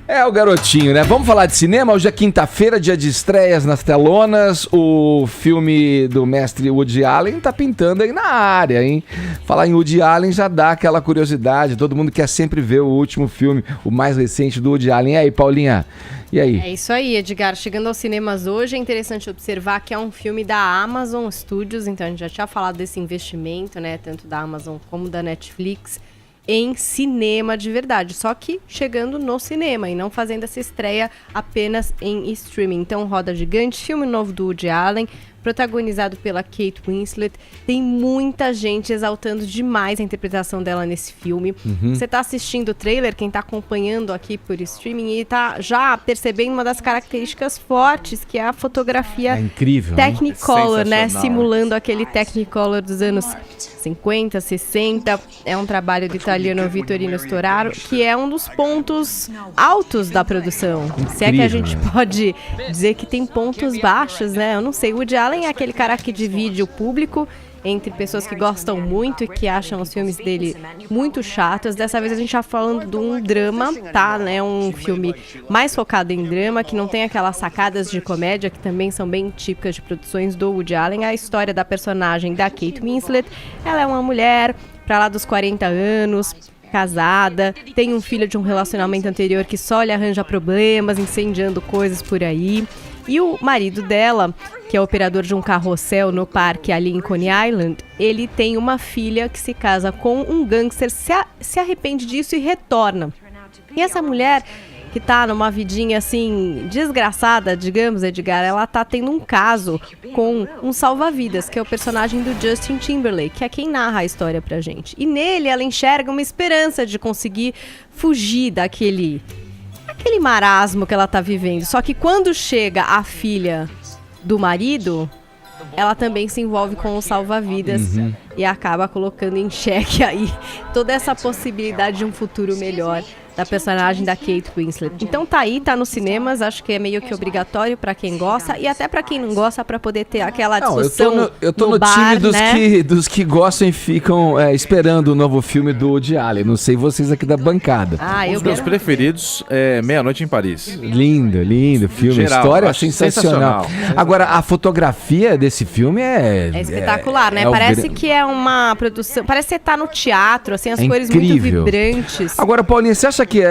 É o garotinho, né? Vamos falar de cinema. Hoje é quinta-feira, dia de estreias nas telonas. O filme do mestre Woody Allen tá pintando aí na área, hein? Falar em Woody Allen já dá aquela curiosidade. Todo mundo quer sempre ver o último filme, o mais recente do Woody Allen. E aí, Paulinha? E aí? É isso aí, Edgar. Chegando aos cinemas hoje, é interessante observar que é um filme da Amazon Studios. Então, a gente já tinha falado desse investimento, né? Tanto da Amazon como da Netflix em cinema de verdade, só que chegando no cinema e não fazendo essa estreia apenas em streaming. Então, Roda Gigante, filme novo do Woody Allen, protagonizado pela Kate Winslet. Tem muita gente exaltando demais a interpretação dela nesse filme. Você tá assistindo o trailer, quem tá acompanhando aqui por streaming, e tá já percebendo uma das características fortes, que é a fotografia incrível, Technicolor, né? Simulando aquele Technicolor dos anos 50, 60. É um trabalho do italiano Vittorino Storaro, que é um dos pontos altos da produção. Se é que a gente pode dizer que tem pontos baixos, né? Eu não sei, o Woody Allen é aquele cara que divide o público entre pessoas que gostam muito e que acham os filmes dele muito chatos. Dessa vez a gente tá falando de um drama, tá? Né? Um filme mais focado em drama, que não tem aquelas sacadas de comédia que também são bem típicas de produções do Woody Allen. A história da personagem da Kate Winslet. Ela é uma mulher pra lá dos 40 anos, casada, tem um filho de um relacionamento anterior que só lhe arranja problemas, incendiando coisas por aí. E o marido dela, que é operador de um carrossel no parque ali em Coney Island, ele tem uma filha que se casa com um gangster, se arrepende disso e retorna. E essa mulher, que tá numa vidinha assim, desgraçada, digamos, Edgar, ela tá tendo um caso com um salva-vidas, que é o personagem do Justin Timberlake, que é quem narra a história pra gente. E nele ela enxerga uma esperança de conseguir fugir daquele marasmo que ela tá vivendo. Só que quando chega a filha do marido, ela também se envolve com o salva-vidas e acaba colocando em xeque aí toda essa possibilidade de um futuro melhor da personagem da Kate Winslet. Então tá aí, tá nos cinemas, acho que é meio que obrigatório pra quem gosta e até pra quem não gosta, pra poder ter aquela discussão. Eu tô no bar, time dos que gostam e ficam esperando o novo filme do Woody Allen. Não sei vocês aqui da bancada. Os meus preferidos é Meia-Noite em Paris. Lindo filme. Geral, História acho sensacional. Agora, a fotografia desse filme é espetacular, né? Parece que é uma produção. Parece que você tá no teatro, assim, as cores incrível. muito vibrantes. Agora, Paulinha, você acha que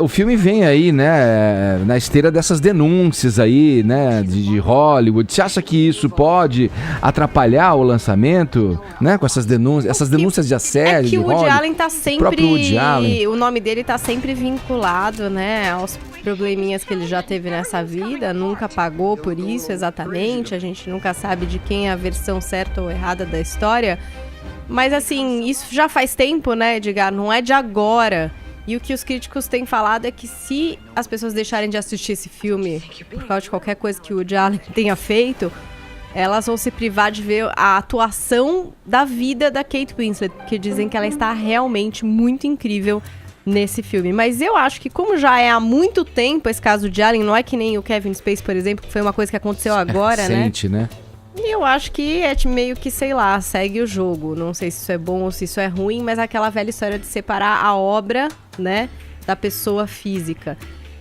o filme vem aí, né, na esteira dessas denúncias aí, né, de Hollywood? Você acha que isso pode atrapalhar o lançamento, né, com essas denúncias de assédio? É que o Woody Allen tá sempre, Woody Allen. o nome dele tá sempre vinculado, né, aos probleminhas que ele já teve nessa vida, nunca pagou por isso exatamente, a gente nunca sabe de quem é a versão certa ou errada da história, mas assim, isso já faz tempo, né, Edgar, não é de agora. E o que os críticos têm falado é que se as pessoas deixarem de assistir esse filme por causa de qualquer coisa que o Woody Allen tenha feito, elas vão se privar de ver a atuação da vida da Kate Winslet, porque dizem que ela está realmente muito incrível nesse filme. Mas eu acho que como já é há muito tempo esse caso de Allen, não é que nem o Kevin Spacey, por exemplo, que foi uma coisa que aconteceu agora, né? E eu acho que é meio que, sei lá, segue o jogo. Não sei se isso é bom ou se isso é ruim, mas aquela velha história de separar a obra, né, da pessoa física.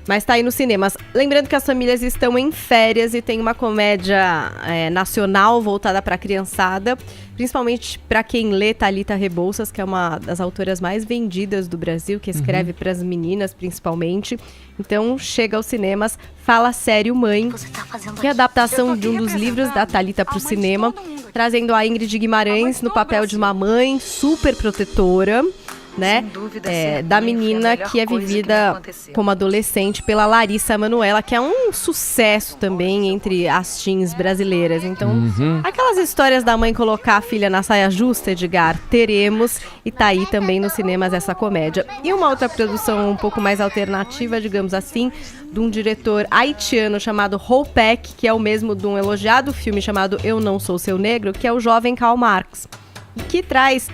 Mas tá aí nos cinemas. Lembrando que as famílias estão em férias e tem uma comédia nacional voltada pra criançada, principalmente pra quem lê Thalita Rebouças, que é uma das autoras mais vendidas do Brasil, que escreve pras meninas, principalmente. Então, chega aos cinemas Fala Sério, Mãe, que é a adaptação de um dos livros da Thalita pro cinema, trazendo a Ingrid Guimarães no papel de uma mãe super protetora, né? Da menina que é vivida como adolescente pela Larissa Manoela, que é um sucesso também entre as teens brasileiras. Então, aquelas histórias da mãe colocar a filha na saia justa, Edgar, teremos, e tá aí também nos cinemas essa comédia. E uma outra produção um pouco mais alternativa, digamos assim, de um diretor haitiano chamado Hopek, que é o mesmo de um elogiado filme chamado Eu Não Sou Seu Negro, que é o jovem Karl Marx, que traz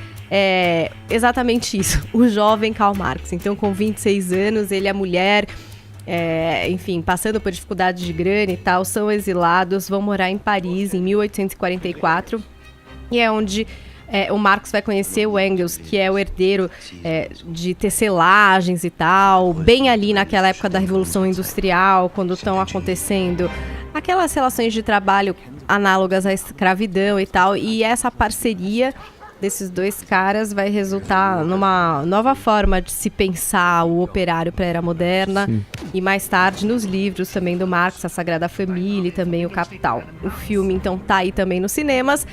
exatamente isso, o jovem Karl Marx. Então, com 26 anos, ele é mulher, enfim, passando por dificuldades de grana e tal, são exilados, vão morar em Paris em 1844, e é onde o Marx vai conhecer o Engels, que é o herdeiro de tecelagens e tal, bem ali naquela época da Revolução Industrial, quando estão acontecendo aquelas relações de trabalho análogas à escravidão e tal, e essa parceria desses dois caras vai resultar numa nova forma de se pensar o operário para a era moderna. Sim. E mais tarde nos livros também do Marx, a Sagrada Família e também o Capital. O filme então tá aí também nos cinemas.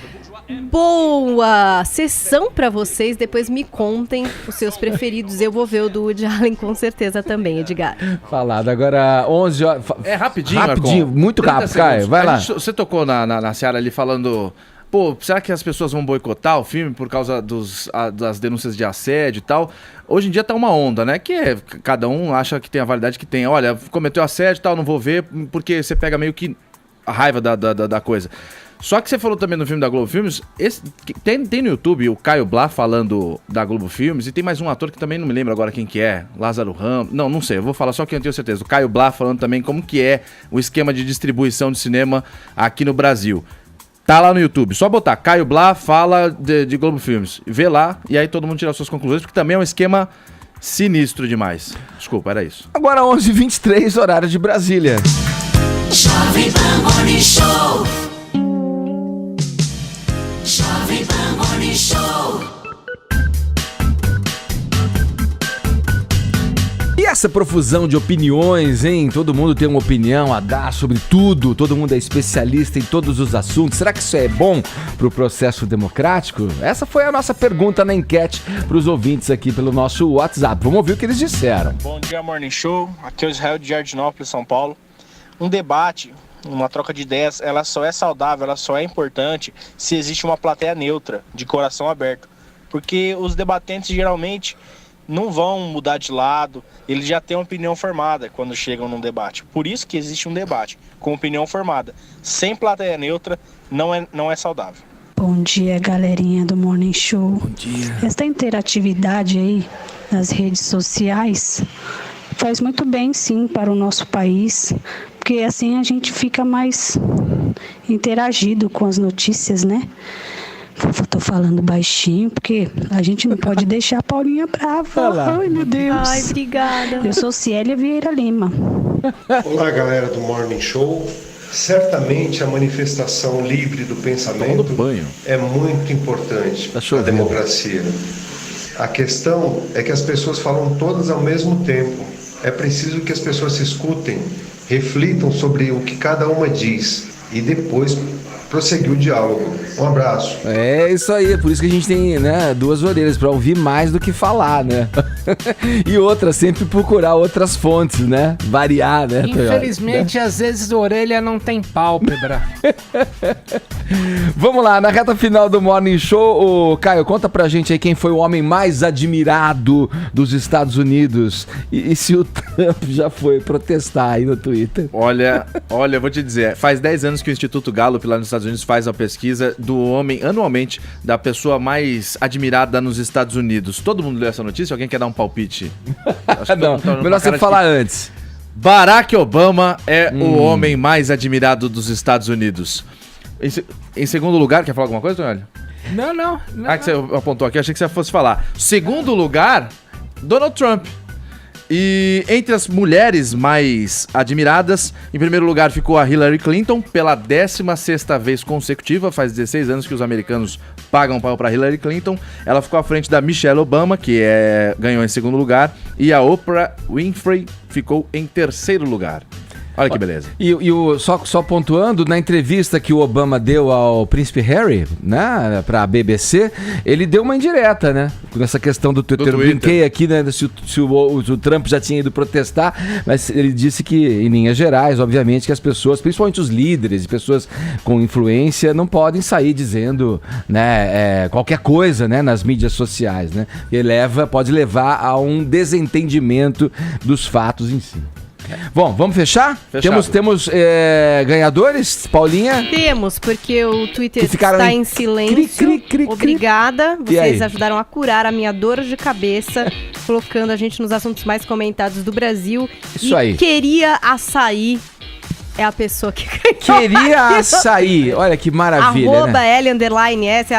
Boa sessão para vocês, depois me contem os seus preferidos. Eu vou ver o do Woody Allen com certeza também, Edgar. Falado, agora 11 horas. Rapidinho, Rapidinho, Marcon. muito rápido, Caio, vai lá. Você tocou na Seara ali falando... Pô, será que as pessoas vão boicotar o filme por causa das denúncias de assédio e tal? Hoje em dia tá uma onda, né? Que cada um acha que tem a validade que tem. Olha, cometeu assédio e tal, não vou ver, porque você pega meio que a raiva da coisa. Só que você falou também no filme da Globo Filmes, tem no YouTube o Caio Blá falando da Globo Filmes, e tem mais um ator que também não me lembro agora quem que é, Lázaro Ramos, não sei, eu vou falar só que eu não tenho certeza. O Caio Blá falando também como que é o esquema de distribuição de cinema aqui no Brasil. Tá lá no YouTube, só botar Caio Blá fala de Globo Filmes, vê lá e aí todo mundo tira suas conclusões, porque também é um esquema sinistro demais. Desculpa, era isso. Agora 11h23, horário de Brasília. Jovem Pan Morning Show. Jovem Pan Morning Show. E essa profusão de opiniões, hein? Todo mundo tem uma opinião a dar sobre tudo, todo mundo é especialista em todos os assuntos. Será que isso é bom pro processo democrático? Essa foi a nossa pergunta na enquete pros ouvintes aqui pelo nosso WhatsApp. Vamos ouvir o que eles disseram. Bom dia, Morning Show. Aqui é o Israel de Jardinópolis, São Paulo. Um debate, uma troca de ideias, ela só é saudável, ela só é importante se existe uma plateia neutra, de coração aberto. Porque os debatentes geralmente não vão mudar de lado, eles já têm uma opinião formada quando chegam num debate. Por isso que existe um debate com opinião formada. Sem plateia neutra, não é saudável. Bom dia, galerinha do Morning Show. Bom dia. Essa interatividade aí nas redes sociais faz muito bem, sim, para o nosso país, porque assim a gente fica mais interagido com as notícias, né? Eu tô falando baixinho, porque a gente não pode deixar a Paulinha brava. Ai, meu Deus. Ai, obrigada. Eu sou Célia Vieira Lima. Olá, galera do Morning Show. Certamente a manifestação livre do pensamento é muito importante para a democracia. A questão é que as pessoas falam todas ao mesmo tempo. É preciso que as pessoas se escutem, reflitam sobre o que cada uma diz e depois prosseguir o diálogo. Um abraço. É isso aí, é por isso que a gente tem, né, duas orelhas, para ouvir mais do que falar, né? E outra, sempre procurar outras fontes, né? Variar, né? Infelizmente, às vezes a orelha não tem pálpebra. Vamos lá, na reta final do Morning Show, o Caio, conta pra gente aí quem foi o homem mais admirado dos Estados Unidos e se o Trump já foi protestar aí no Twitter. Olha, eu vou te dizer, faz 10 anos que o Instituto Gallup lá nos Estados Unidos faz uma pesquisa do homem, anualmente, da pessoa mais admirada nos Estados Unidos. Todo mundo leu essa notícia? Alguém quer dar um palpite? Não, melhor você falar antes. Barack Obama é o homem mais admirado dos Estados Unidos. Em segundo lugar, quer falar alguma coisa, Tonholi? Não. Que você apontou aqui, achei que você fosse falar. Segundo lugar, Donald Trump. E entre as mulheres mais admiradas, em primeiro lugar ficou a Hillary Clinton, pela 16ª vez consecutiva, faz 16 anos que os americanos pagam pau para Hillary Clinton. Ela ficou à frente da Michelle Obama, que ganhou em segundo lugar, e a Oprah Winfrey ficou em terceiro lugar. Olha que beleza. Só pontuando, na entrevista que o Obama deu ao Príncipe Harry, né, pra BBC, ele deu uma indireta, né? Nessa questão do Twitter. Eu brinquei aqui, né, se o Trump já tinha ido protestar, mas ele disse que, em linhas gerais, obviamente, que as pessoas, principalmente os líderes e pessoas com influência, não podem sair dizendo, né, qualquer coisa, né, nas mídias sociais, né? E pode levar a um desentendimento dos fatos em si. Bom, vamos fechar? Temos ganhadores, Paulinha? Temos, porque o Twitter está em silêncio. Obrigada. Vocês ajudaram a curar a minha dor de cabeça, colocando a gente nos assuntos mais comentados do Brasil. Isso aí. Queria açaí. É a pessoa que queria açaí. Olha que maravilha, @L_S,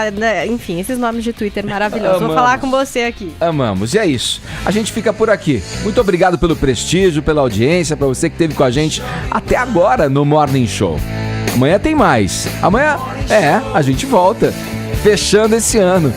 enfim, esses nomes de Twitter maravilhosos. Vou falar com você aqui. Amamos. E é isso. A gente fica por aqui. Muito obrigado pelo prestígio, pela audiência, pra você que esteve com a gente até agora no Morning Show. Amanhã tem mais. Amanhã, a gente volta. Fechando esse ano.